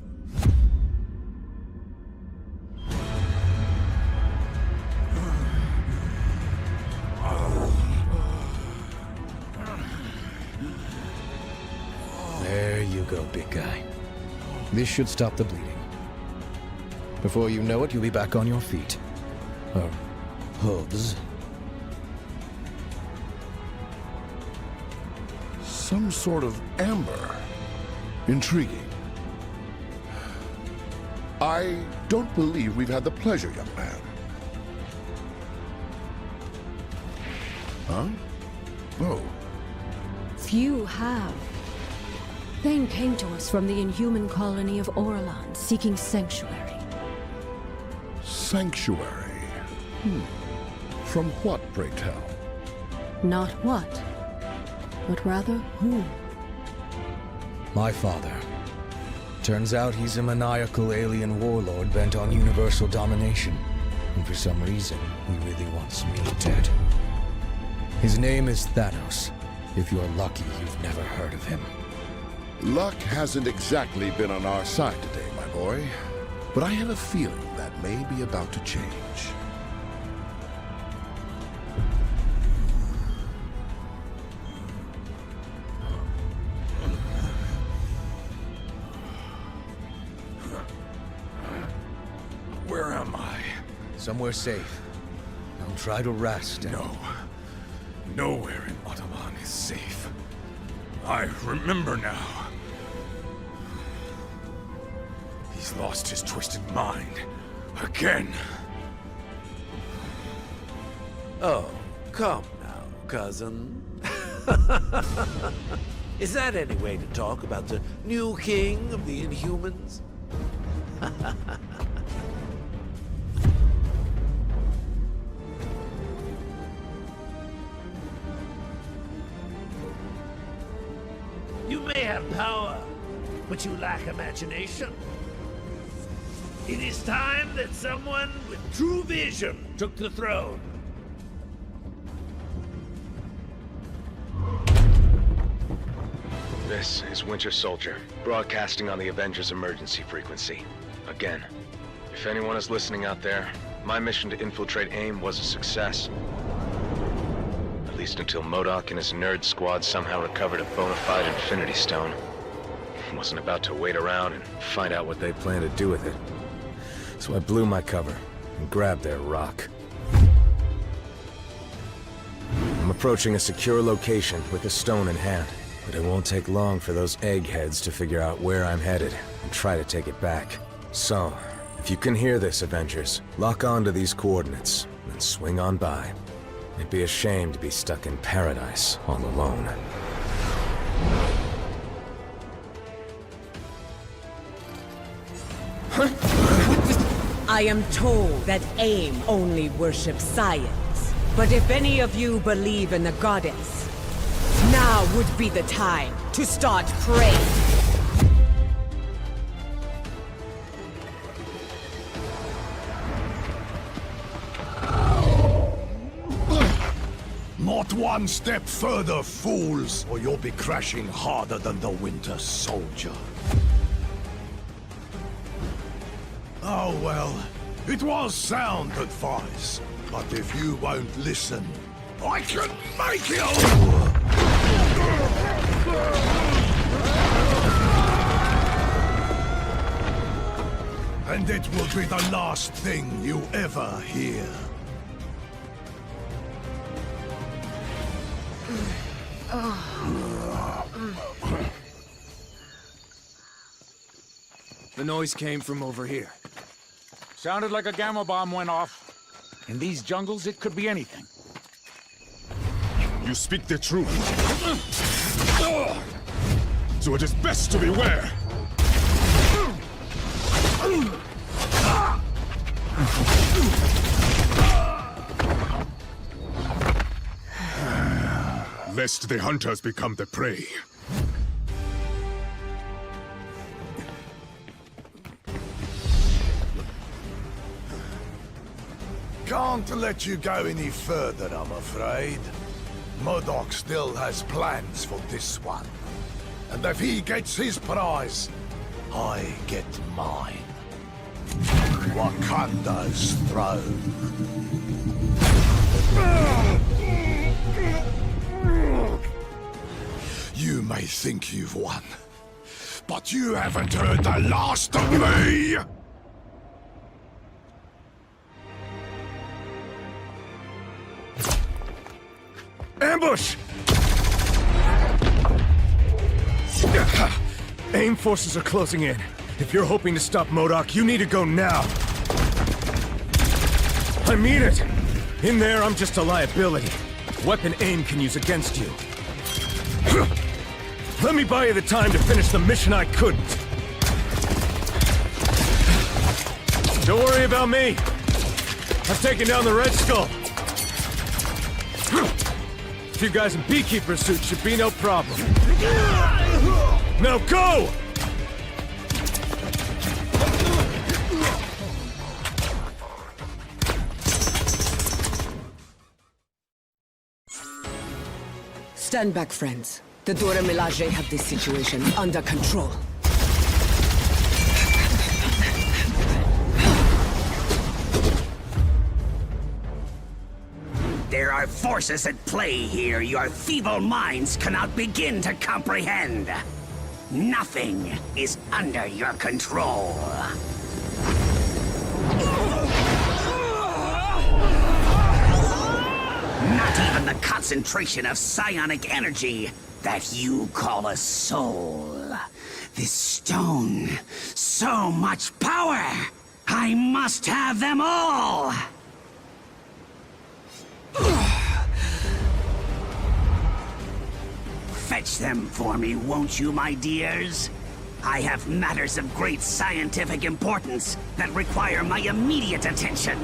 There you go, big guy. This should stop the bleeding. Before you know it, you'll be back on your feet. Hooves. Some sort of amber. Intriguing. I don't believe we've had the pleasure, young man. Huh? Oh. Few have. Thane came to us from the inhuman colony of Orlan, seeking sanctuary. Sanctuary? From what, pray tell? Not what, but rather who. My father. Turns out he's a maniacal alien warlord bent on universal domination. And for some reason, he really wants me dead. His name is Thanos. If you're lucky, you've never heard of him. Luck hasn't exactly been on our side today, my boy. But I have a feeling that may be about to change. Where am I? Somewhere safe. Don't try to rest. No. Nowhere in Ottoman is safe. I remember now. He's lost his twisted mind. Again. Oh, come now, cousin. Is that any way to talk about the new king of the Inhumans? You may have power, but you lack imagination. It is time that someone with true vision took the throne. This is Winter Soldier, broadcasting on the Avengers emergency frequency. Again, if anyone is listening out there, my mission to infiltrate AIM was a success. At least until MODOK and his nerd squad somehow recovered a bona fide Infinity Stone. Wasn't about to wait around and find out what they plan to do with it. So I blew my cover and grabbed their rock. I'm approaching a secure location with the stone in hand, but it won't take long for those eggheads to figure out where I'm headed and try to take it back. So, if you can hear this, Avengers, lock on to these coordinates and swing on by. It'd be a shame to be stuck in paradise all alone. I am told that AIM only worships science. But if any of you believe in the goddess, now would be the time to start praying. Not one step further, fools, or you'll be crashing harder than the Winter Soldier. Oh well, it was sound advice, but if you won't listen, I can make you! And it will be the last thing you ever hear. The noise came from over here. Sounded like a gamma bomb went off. In these jungles, it could be anything. You speak the truth. So it is best to beware. Lest the hunters become the prey. Can't let you go any further, I'm afraid. MODOK still has plans for this one. And if he gets his prize, I get mine. Wakanda's throne. You may think you've won, but you haven't heard the last of me! Ambush! AIM forces are closing in. If you're hoping to stop MODOK, you need to go now. I mean it! In there, I'm just a liability. Weapon AIM can use against you. Let me buy you the time to finish the mission I couldn't. Don't worry about me. I've taken down the Red Skull. A few guys in beekeeper suits should be no problem. Now go! Stand back, friends. The Dora Milaje have this situation under control. There are forces at play here your feeble minds cannot begin to comprehend. Nothing is under your control. Not even the concentration of psionic energy that you call a soul. This stone, so much power! I must have them all! Fetch them for me, won't you, my dears? I have matters of great scientific importance that require my immediate attention.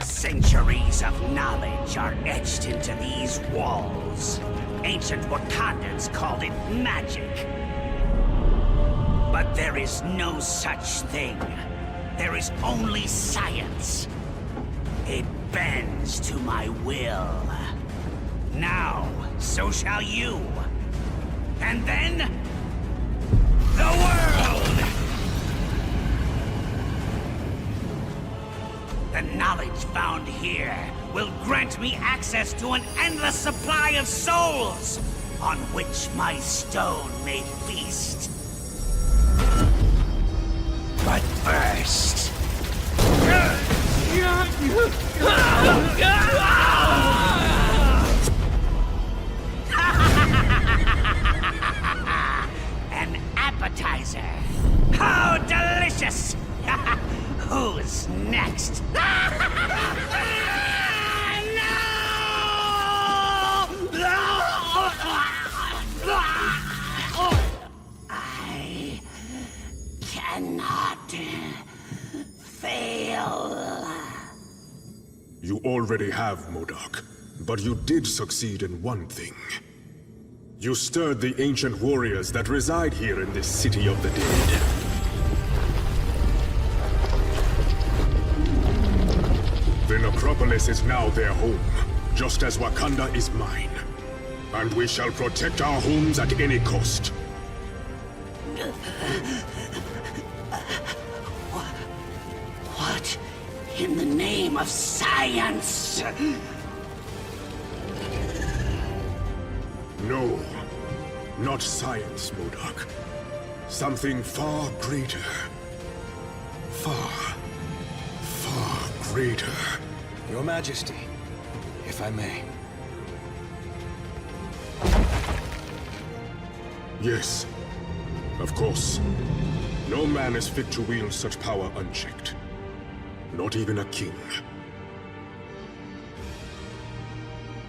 Centuries of knowledge are etched into these walls. Ancient Wakandans called it magic. But there is no such thing. There is only science. It bends to my will. Now, so shall you. And then, the world! The knowledge found here will grant me access to an endless supply of souls, on which my stone may feast. But first... An appetizer! How delicious! Who's next? I cannot fail. You already have, MODOK, but you did succeed in one thing. You stirred the ancient warriors that reside here in this city of the dead. The necropolis is now their home, just as Wakanda is mine. And we shall protect our homes at any cost. What in the name of science? No, not science, MODOK. Something far greater. Far greater. Your Majesty, if I may. Yes, of course. No man is fit to wield such power unchecked. Not even a king.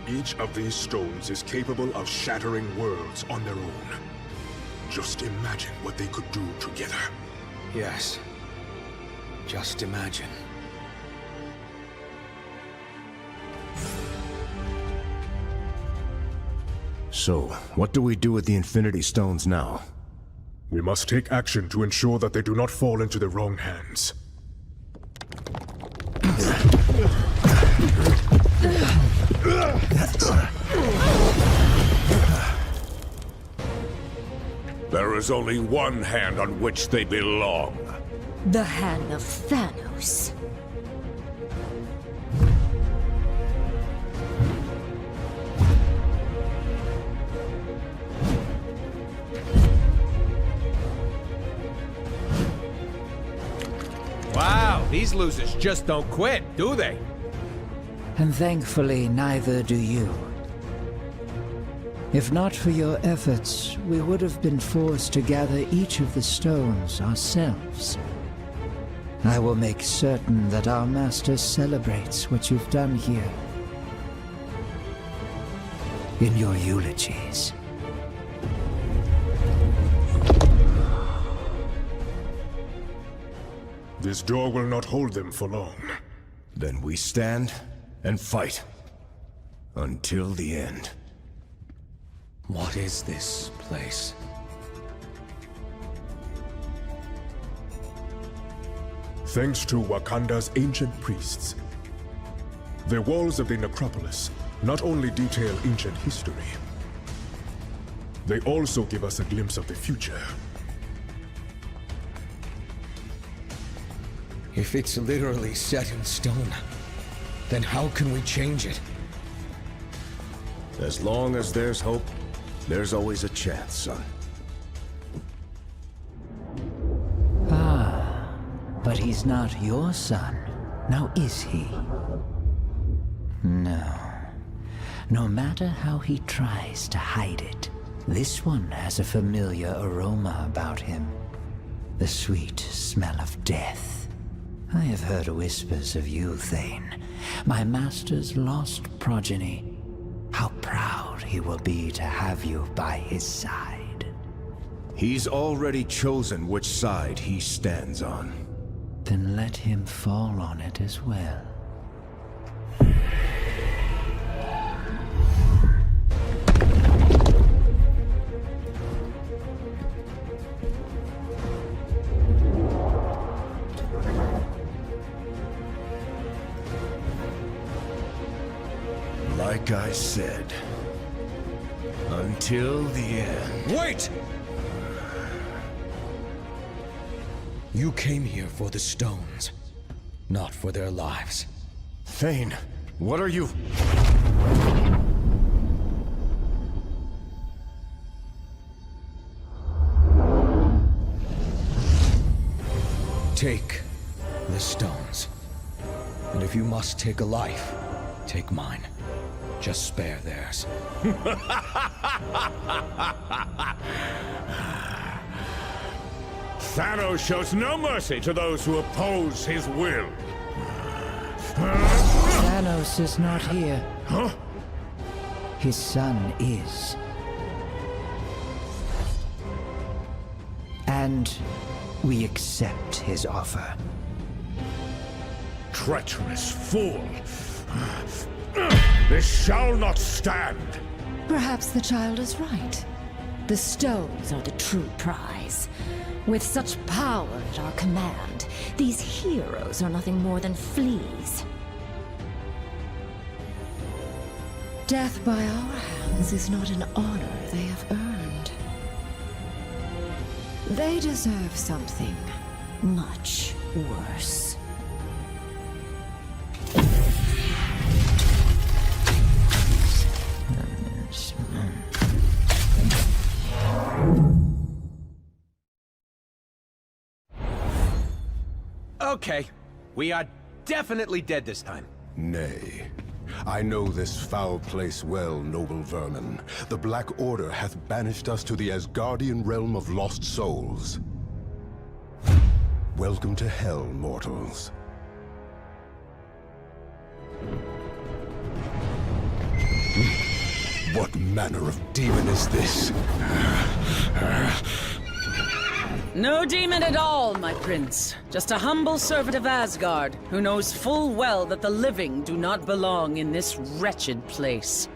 Each of these stones is capable of shattering worlds on their own. Just imagine what they could do together. Yes. Just imagine. So, what do we do with the Infinity Stones now? We must take action to ensure that they do not fall into the wrong hands. There is only one hand on which they belong. The hand of Thanos. Wow, these losers just don't quit, do they? And thankfully, neither do you. If not for your efforts, we would have been forced to gather each of the stones ourselves. I will make certain that our master celebrates what you've done here. In your eulogies. This door will not hold them for long. Then we stand and fight. Until the end. What is this place? Thanks to Wakanda's ancient priests. The walls of the necropolis not only detail ancient history, they also give us a glimpse of the future. If it's literally set in stone, then how can we change it? As long as there's hope, there's always a chance, son. Ah, but he's not your son, now is he? No. No matter how he tries to hide it, this one has a familiar aroma about him. The sweet smell of death. I have heard whispers of you, Thane, my master's lost progeny. How proud he will be to have you by his side. He's already chosen which side he stands on. Then let him fall on it as well. Like I said, until the end. Wait! You came here for the stones, not for their lives. Thane, what are you... Take the stones. And if you must take a life, take mine. Just spare theirs. Thanos shows no mercy to those who oppose his will. Thanos is not here. Huh? His son is. And we accept his offer. Treacherous fool! This shall not stand! Perhaps the child is right. The stones are the true prize. With such power at our command, these heroes are nothing more than fleas. Death by our hands is not an honor they have earned. They deserve something much worse. Okay, we are definitely dead this time. Nay. I know this foul place well, noble vermin. The Black Order hath banished us to the Asgardian realm of lost souls. Welcome to hell, mortals. What manner of demon is this? No demon at all, my prince. Just a humble servant of Asgard, who knows full well that the living do not belong in this wretched place.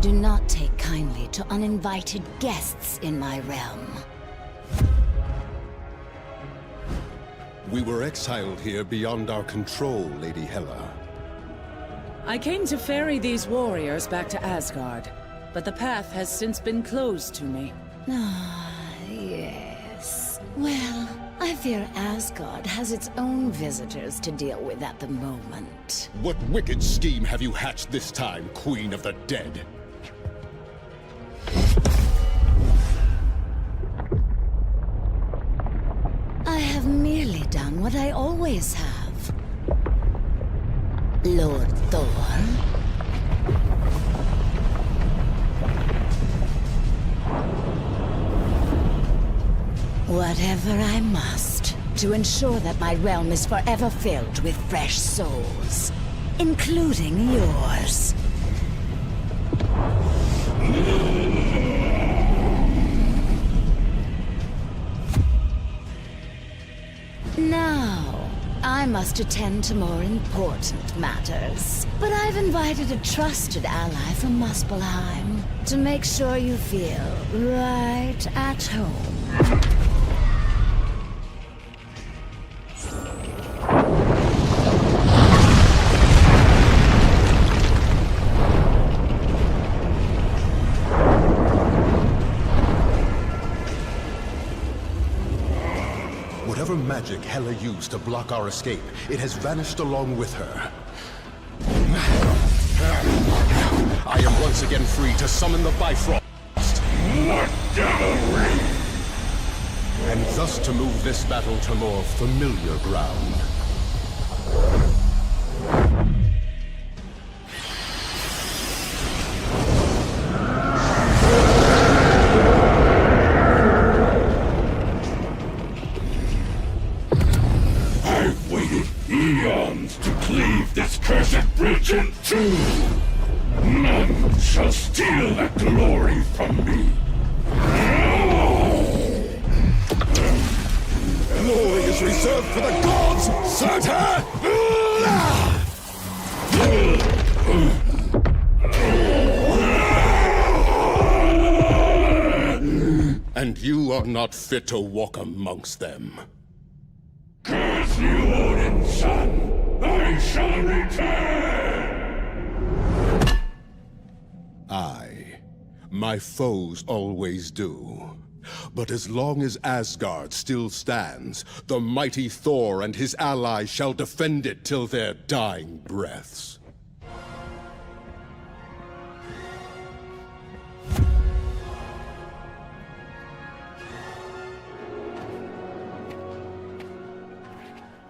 do not take kindly to uninvited guests in my realm. We were exiled here beyond our control, Lady Hela. I came to ferry these warriors back to Asgard, but the path has since been closed to me. Ah, yes. Well, I fear Asgard has its own visitors to deal with at the moment. What wicked scheme have you hatched this time, Queen of the Dead? I have merely done what I always have. Lord Thor. Whatever I must, to ensure that my realm is forever filled with fresh souls, including yours. Now, I must attend to more important matters. But I've invited a trusted ally from Muspelheim to make sure you feel right at home. Whatever magic Hela used to block our escape, it has vanished along with her. I am once again free to summon the Bifrost. What devilry! And thus to move this battle to more familiar ground. I've waited eons to cleave this cursed bridge in two. None shall steal that glory from me. Glory is reserved for the gods, Surtur! And you are not fit to walk amongst them. Curse you, Odin's son! I shall return! Aye, my foes always do. But as long as Asgard still stands, the mighty Thor and his allies shall defend it till their dying breaths.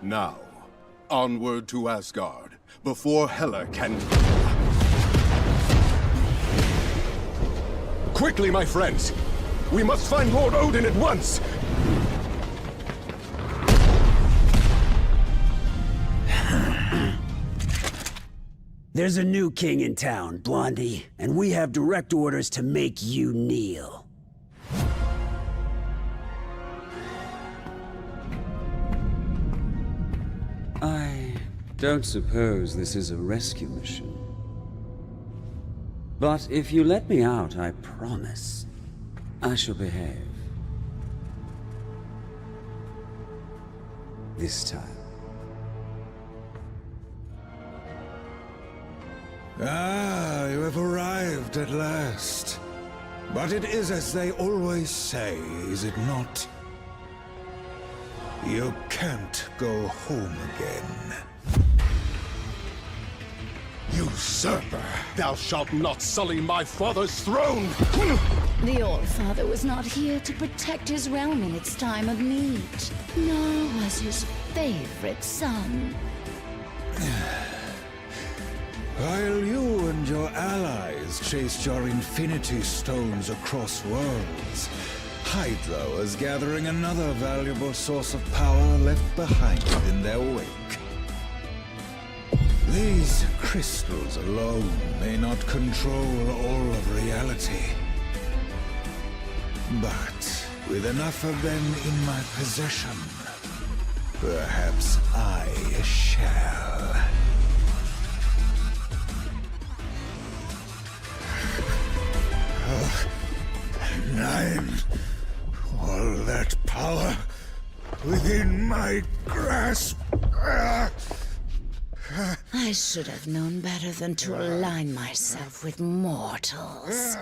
Now, onward to Asgard, before Hela can... Quickly, my friends! We must find Lord Odin at once! There's a new king in town, Blondie, and we have direct orders to make you kneel. I don't suppose this is a rescue mission. But if you let me out, I promise I shall behave. This time. Ah, you have arrived at last. But it is as they always say, is it not? You can't go home again. Usurper! Thou shalt not sully my father's throne! The All-Father was not here to protect his realm in its time of need, nor was his favorite son. While you and your allies chased your Infinity Stones across worlds, Hydra was gathering another valuable source of power left behind in their wake. These crystals alone may not control all of reality. But with enough of them in my possession, perhaps I shall. mine. All that power within my grasp. I should have known better than to align myself with mortals.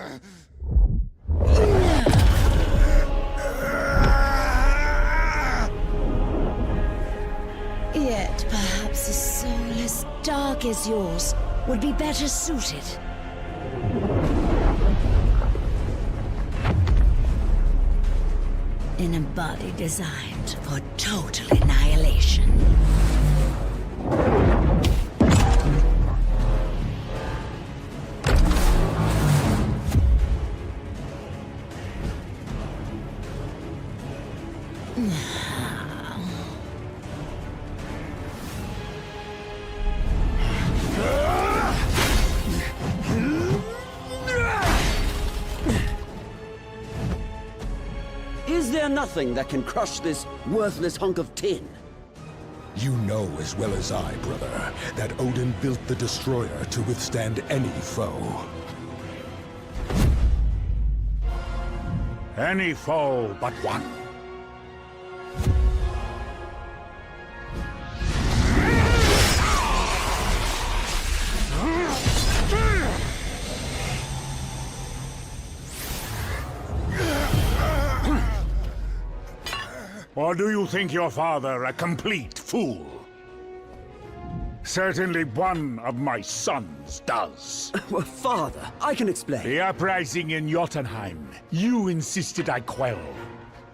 Yet perhaps a soul as dark as yours would be better suited. In a body designed for total annihilation. Is there nothing that can crush this worthless hunk of tin? You know as well as I, brother, that Odin built the Destroyer to withstand any foe. Any foe but one. Or do you think your father a complete fool? Certainly one of my sons does. Well, father, I can explain. The uprising in Jotunheim, you insisted I quell,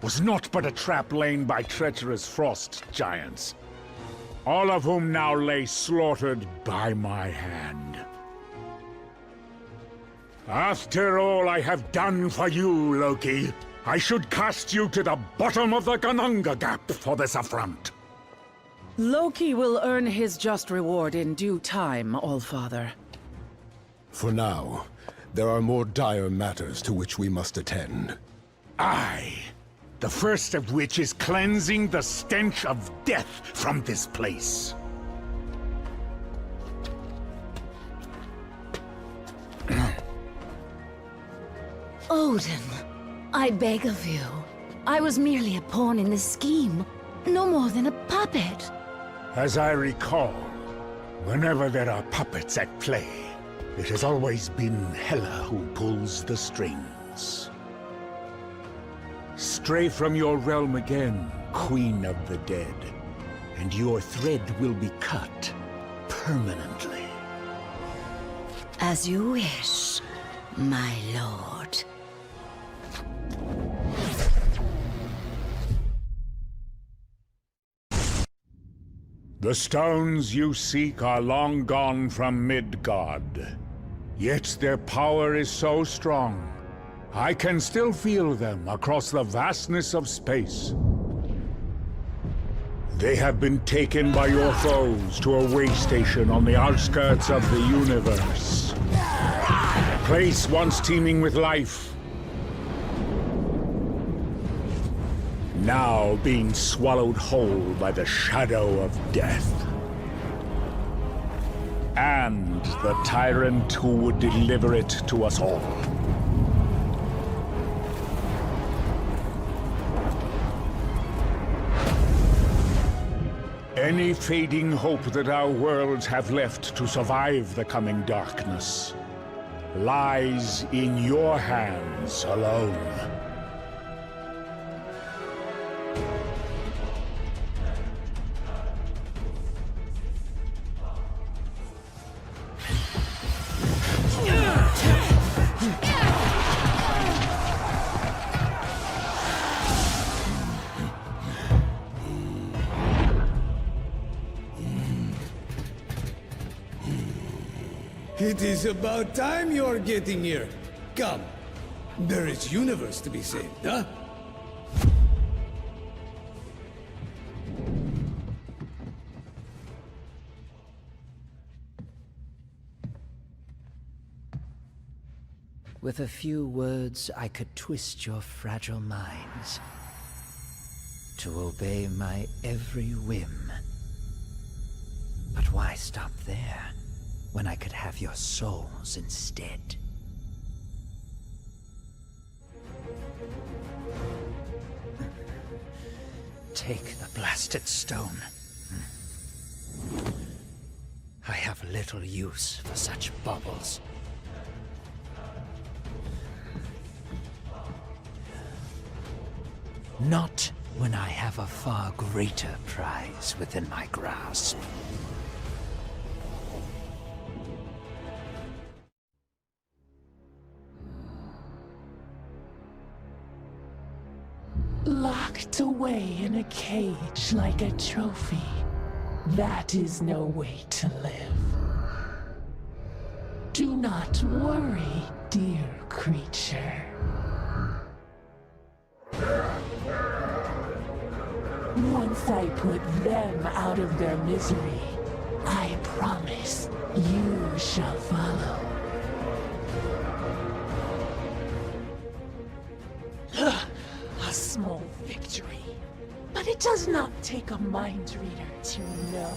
was not but a trap laid by treacherous frost giants, all of whom now lay slaughtered by my hand. After all I have done for you, Loki, I should cast you to the bottom of the Gananga Gap for this affront. Loki will earn his just reward in due time, Allfather. For now, there are more dire matters to which we must attend. Aye. The first of which is cleansing the stench of death from this place. Odin, I beg of you. I was merely a pawn in this scheme, no more than a puppet. As I recall, whenever there are puppets at play, it has always been Hela who pulls the strings. Stray from your realm again, Queen of the Dead, and your thread will be cut permanently. As you wish, my lord. The stones you seek are long gone from Midgard. Yet their power is so strong, I can still feel them across the vastness of space. They have been taken by your foes to a way station on the outskirts of the universe. A place once teeming with life, now being swallowed whole by the shadow of death. And the tyrant who would deliver it to us all. Any fading hope that our worlds have left to survive the coming darkness lies in your hands alone. It is about time you're getting here. Come. There is universe to be saved, huh? With a few words, I could twist your fragile minds to obey my every whim. But why stop there, when I could have your souls instead? take the blasted stone. I have little use for such baubles. Not when I have a far greater prize within my grasp. Locked away in a cage like a trophy. That is no way to live. Do not worry, dear creature. Once I put them out of their misery, I promise you shall follow. A small victory. But it does not take a mind reader to know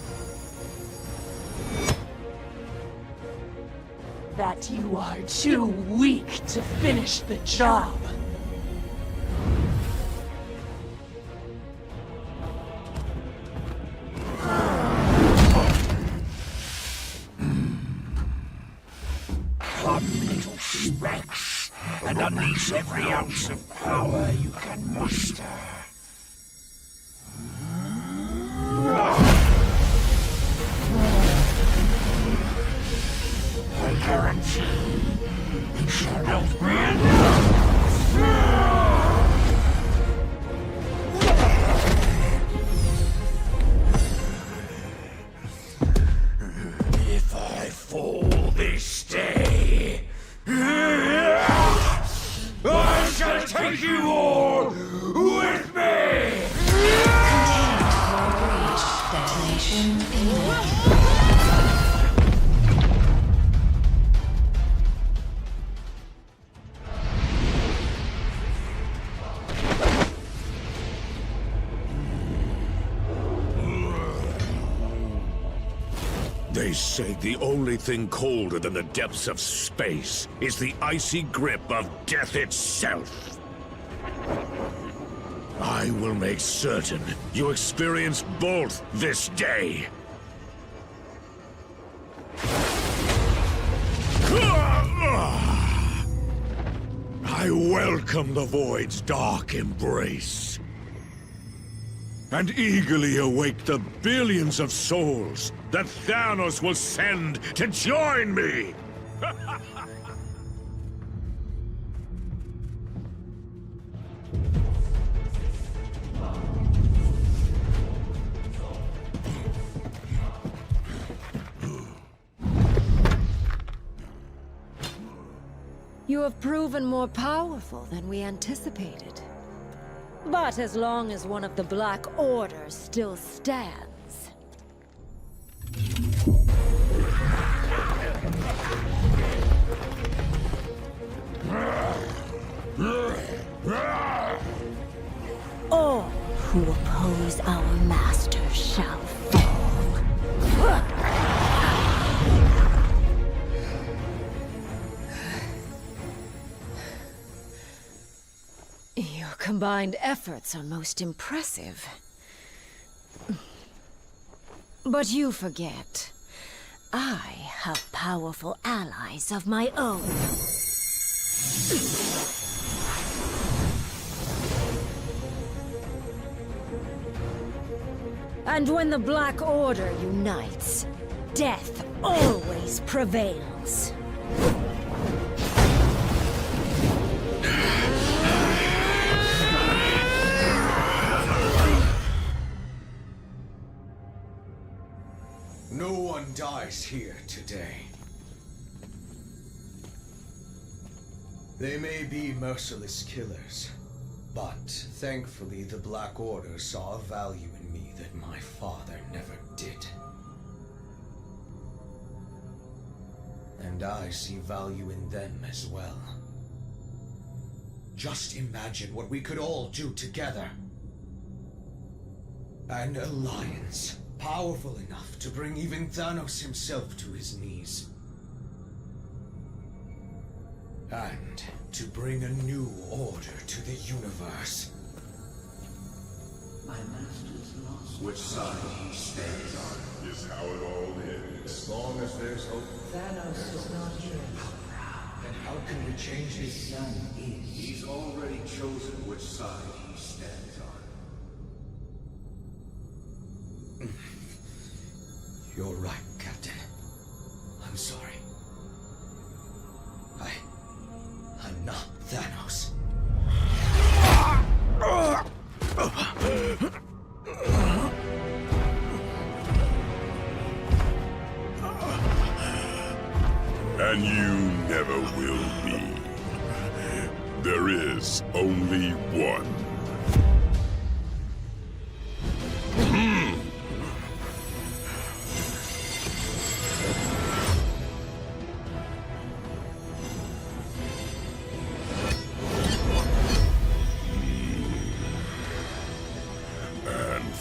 that you are too weak to finish the job. Come, little specks, and unleash every ounce of power you can muster. I guarantee you shall not win. If I fall this day, I shall take you all with me! Detonation imminent. They say the only thing colder than the depths of space is the icy grip of death itself. I will make certain you experience both this day. I welcome the Void's dark embrace, and eagerly await the billions of souls that Thanos will send to join me! You have proven more powerful than we anticipated. But as long as one of the Black Order still stands... All who oppose our master shall fall. Your combined efforts are most impressive. But you forget, I have powerful allies of my own. And when the Black Order unites, death always prevails. No one dies here today. They may be merciless killers, but thankfully the Black Order saw a value in me that my father never did. And I see value in them as well. Just imagine what we could all do together. An alliance powerful enough to bring even Thanos himself to his knees. And to bring a new order to the universe. Which side he stands on is how it all ends. As long as there's hope. Thanos is not yours. Then how can we change his son? He's already chosen which side he stands on. You're right, Captain. I'm sorry. I'm not Thanos. And you never will be. There is only one.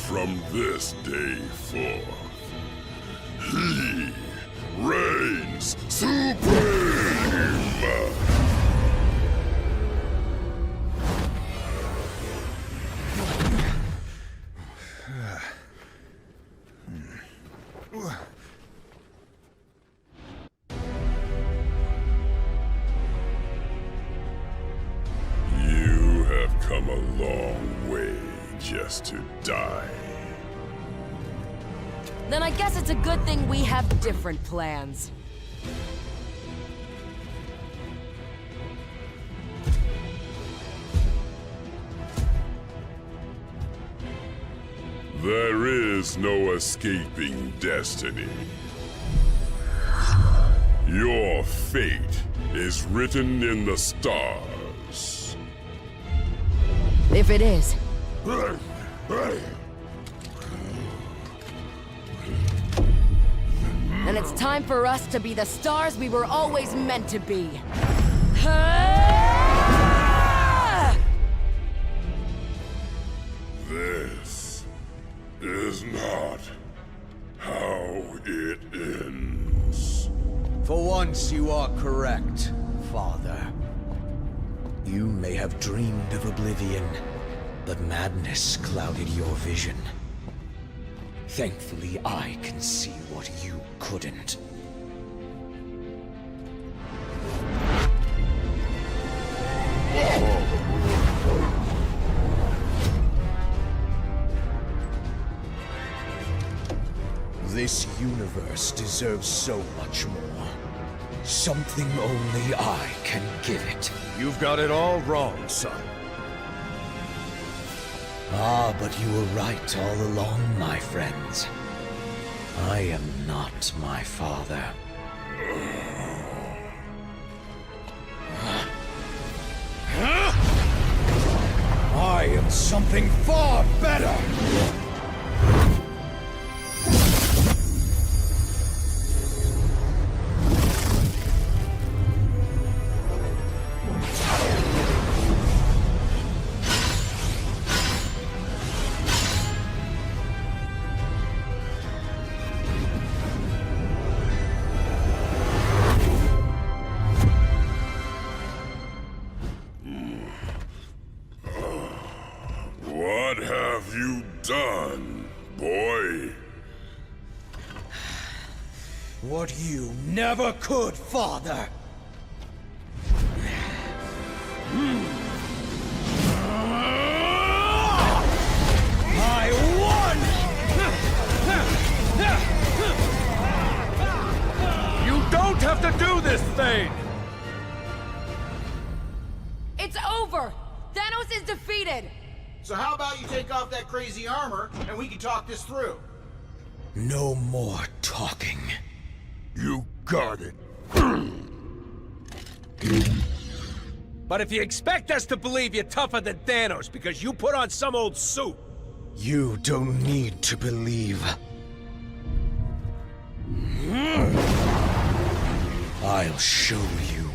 From this day forth, he reigns supreme! You have come a long way just to die. Then I guess it's a good thing we have different plans. There is no escaping destiny. Your fate is written in the stars. If it is. And it's time for us to be the stars we were always meant to be. This is not how it ends. For once, you are correct, Father. You may have dreamed of oblivion, but madness clouded your vision. Thankfully, I can see what you couldn't. This universe deserves so much more. Something only I can give it. You've got it all wrong, son. Ah, but you were right all along, my friends. I am not my father. I am something far better! What have you done, boy? What you never could, Father! I won! You don't have to do this thing! It's over! Thanos is defeated! So how about you take off that crazy armor, and we can talk this through? No more talking. You got it. But if you expect us to believe you're tougher than Thanos because you put on some old suit... You don't need to believe. I'll show you.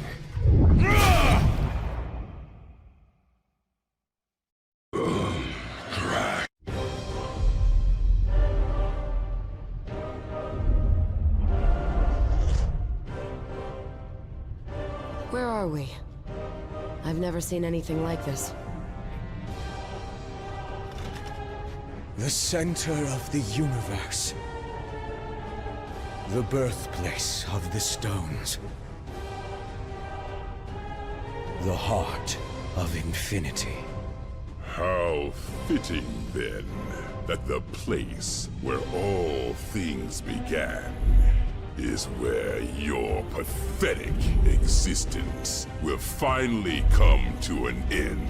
Where are we? I've never seen anything like this. The center of the universe. The birthplace of the stones. The heart of infinity. How fitting, then, that the place where all things began is where your pathetic existence will finally come to an end.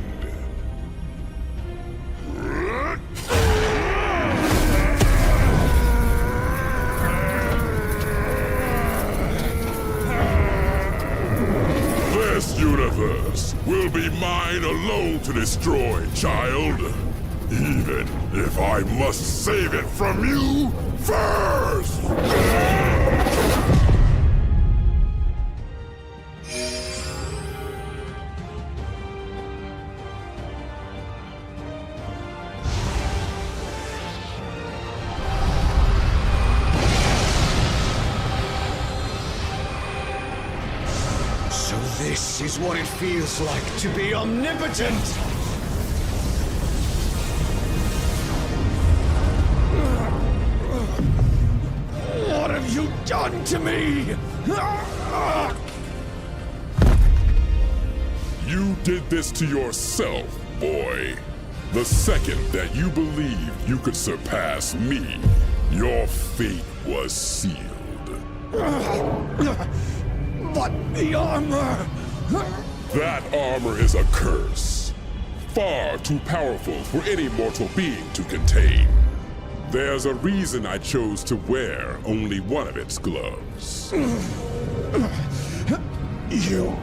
This universe will be mine alone to destroy, child. Even if I must save it from you first! So this is what it feels like to be omnipotent! What have you done to me? You did this to yourself, boy. The second that you believed you could surpass me, your fate was sealed. But the armor! That armor is a curse. Far too powerful for any mortal being to contain. There's a reason I chose to wear only one of its gloves. You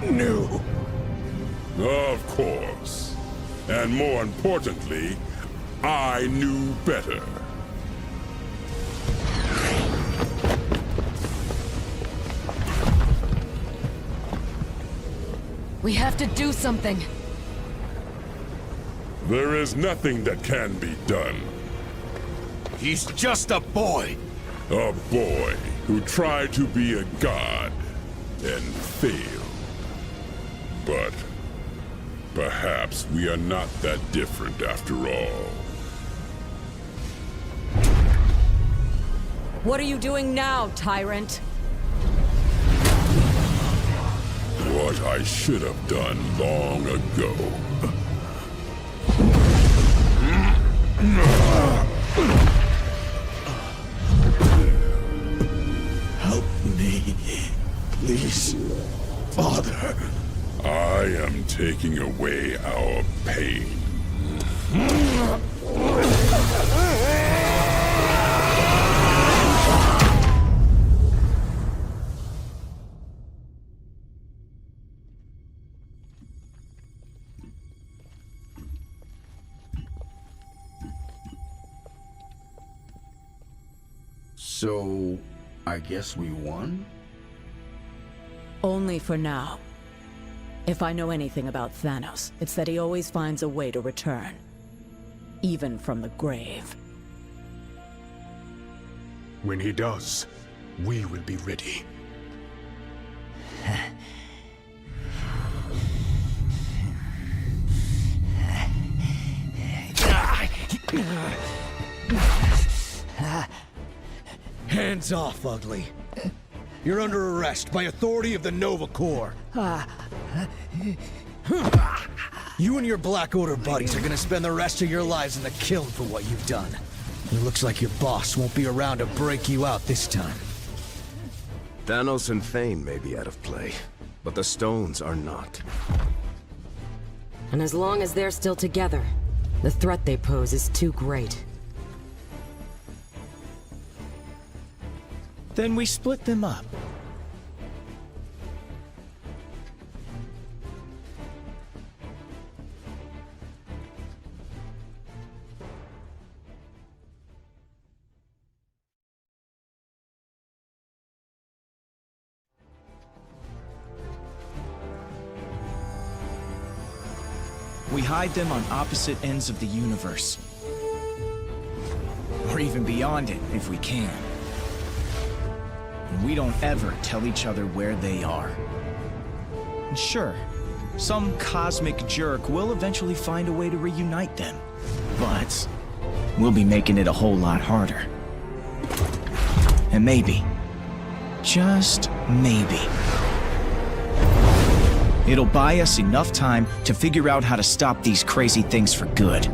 knew. Of course. And more importantly, I knew better. We have to do something. There is nothing that can be done. He's just a boy. A boy who tried to be a god and failed. But perhaps we are not that different after all. What are you doing now, tyrant? What I should have done long ago. Help me, please, Father. I am taking away our pain. So, I guess we won? Only for now. If I know anything about Thanos, it's that he always finds a way to return. Even from the grave. When he does, we will be ready. Hands off, Ugly. You're under arrest by authority of the Nova Corps. You and your Black Order buddies are gonna spend the rest of your lives in the kiln for what you've done. It looks like your boss won't be around to break you out this time. Thanos and Thane may be out of play, but the stones are not. And as long as they're still together, the threat they pose is too great. Then we split them up. We hide them on opposite ends of the universe. Or even beyond it, if we can. And we don't ever tell each other where they are. And sure, some cosmic jerk will eventually find a way to reunite them. But we'll be making it a whole lot harder. And maybe, just maybe, it'll buy us enough time to figure out how to stop these crazy things for good.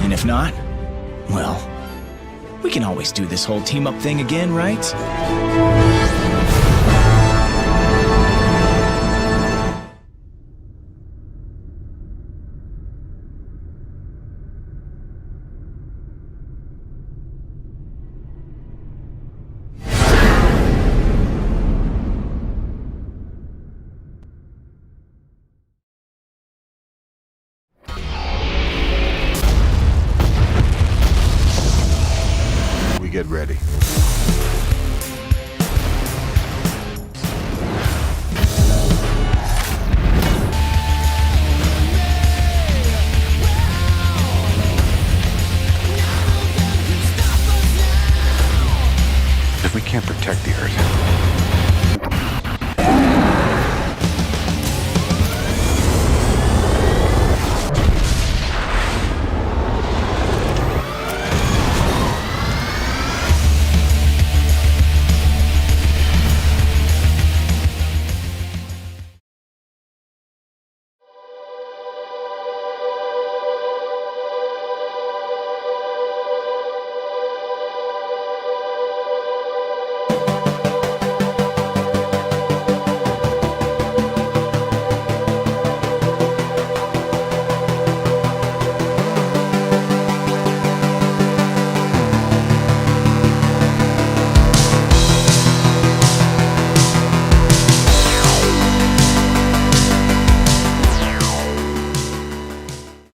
And if not, well, we can always do this whole team-up thing again, right?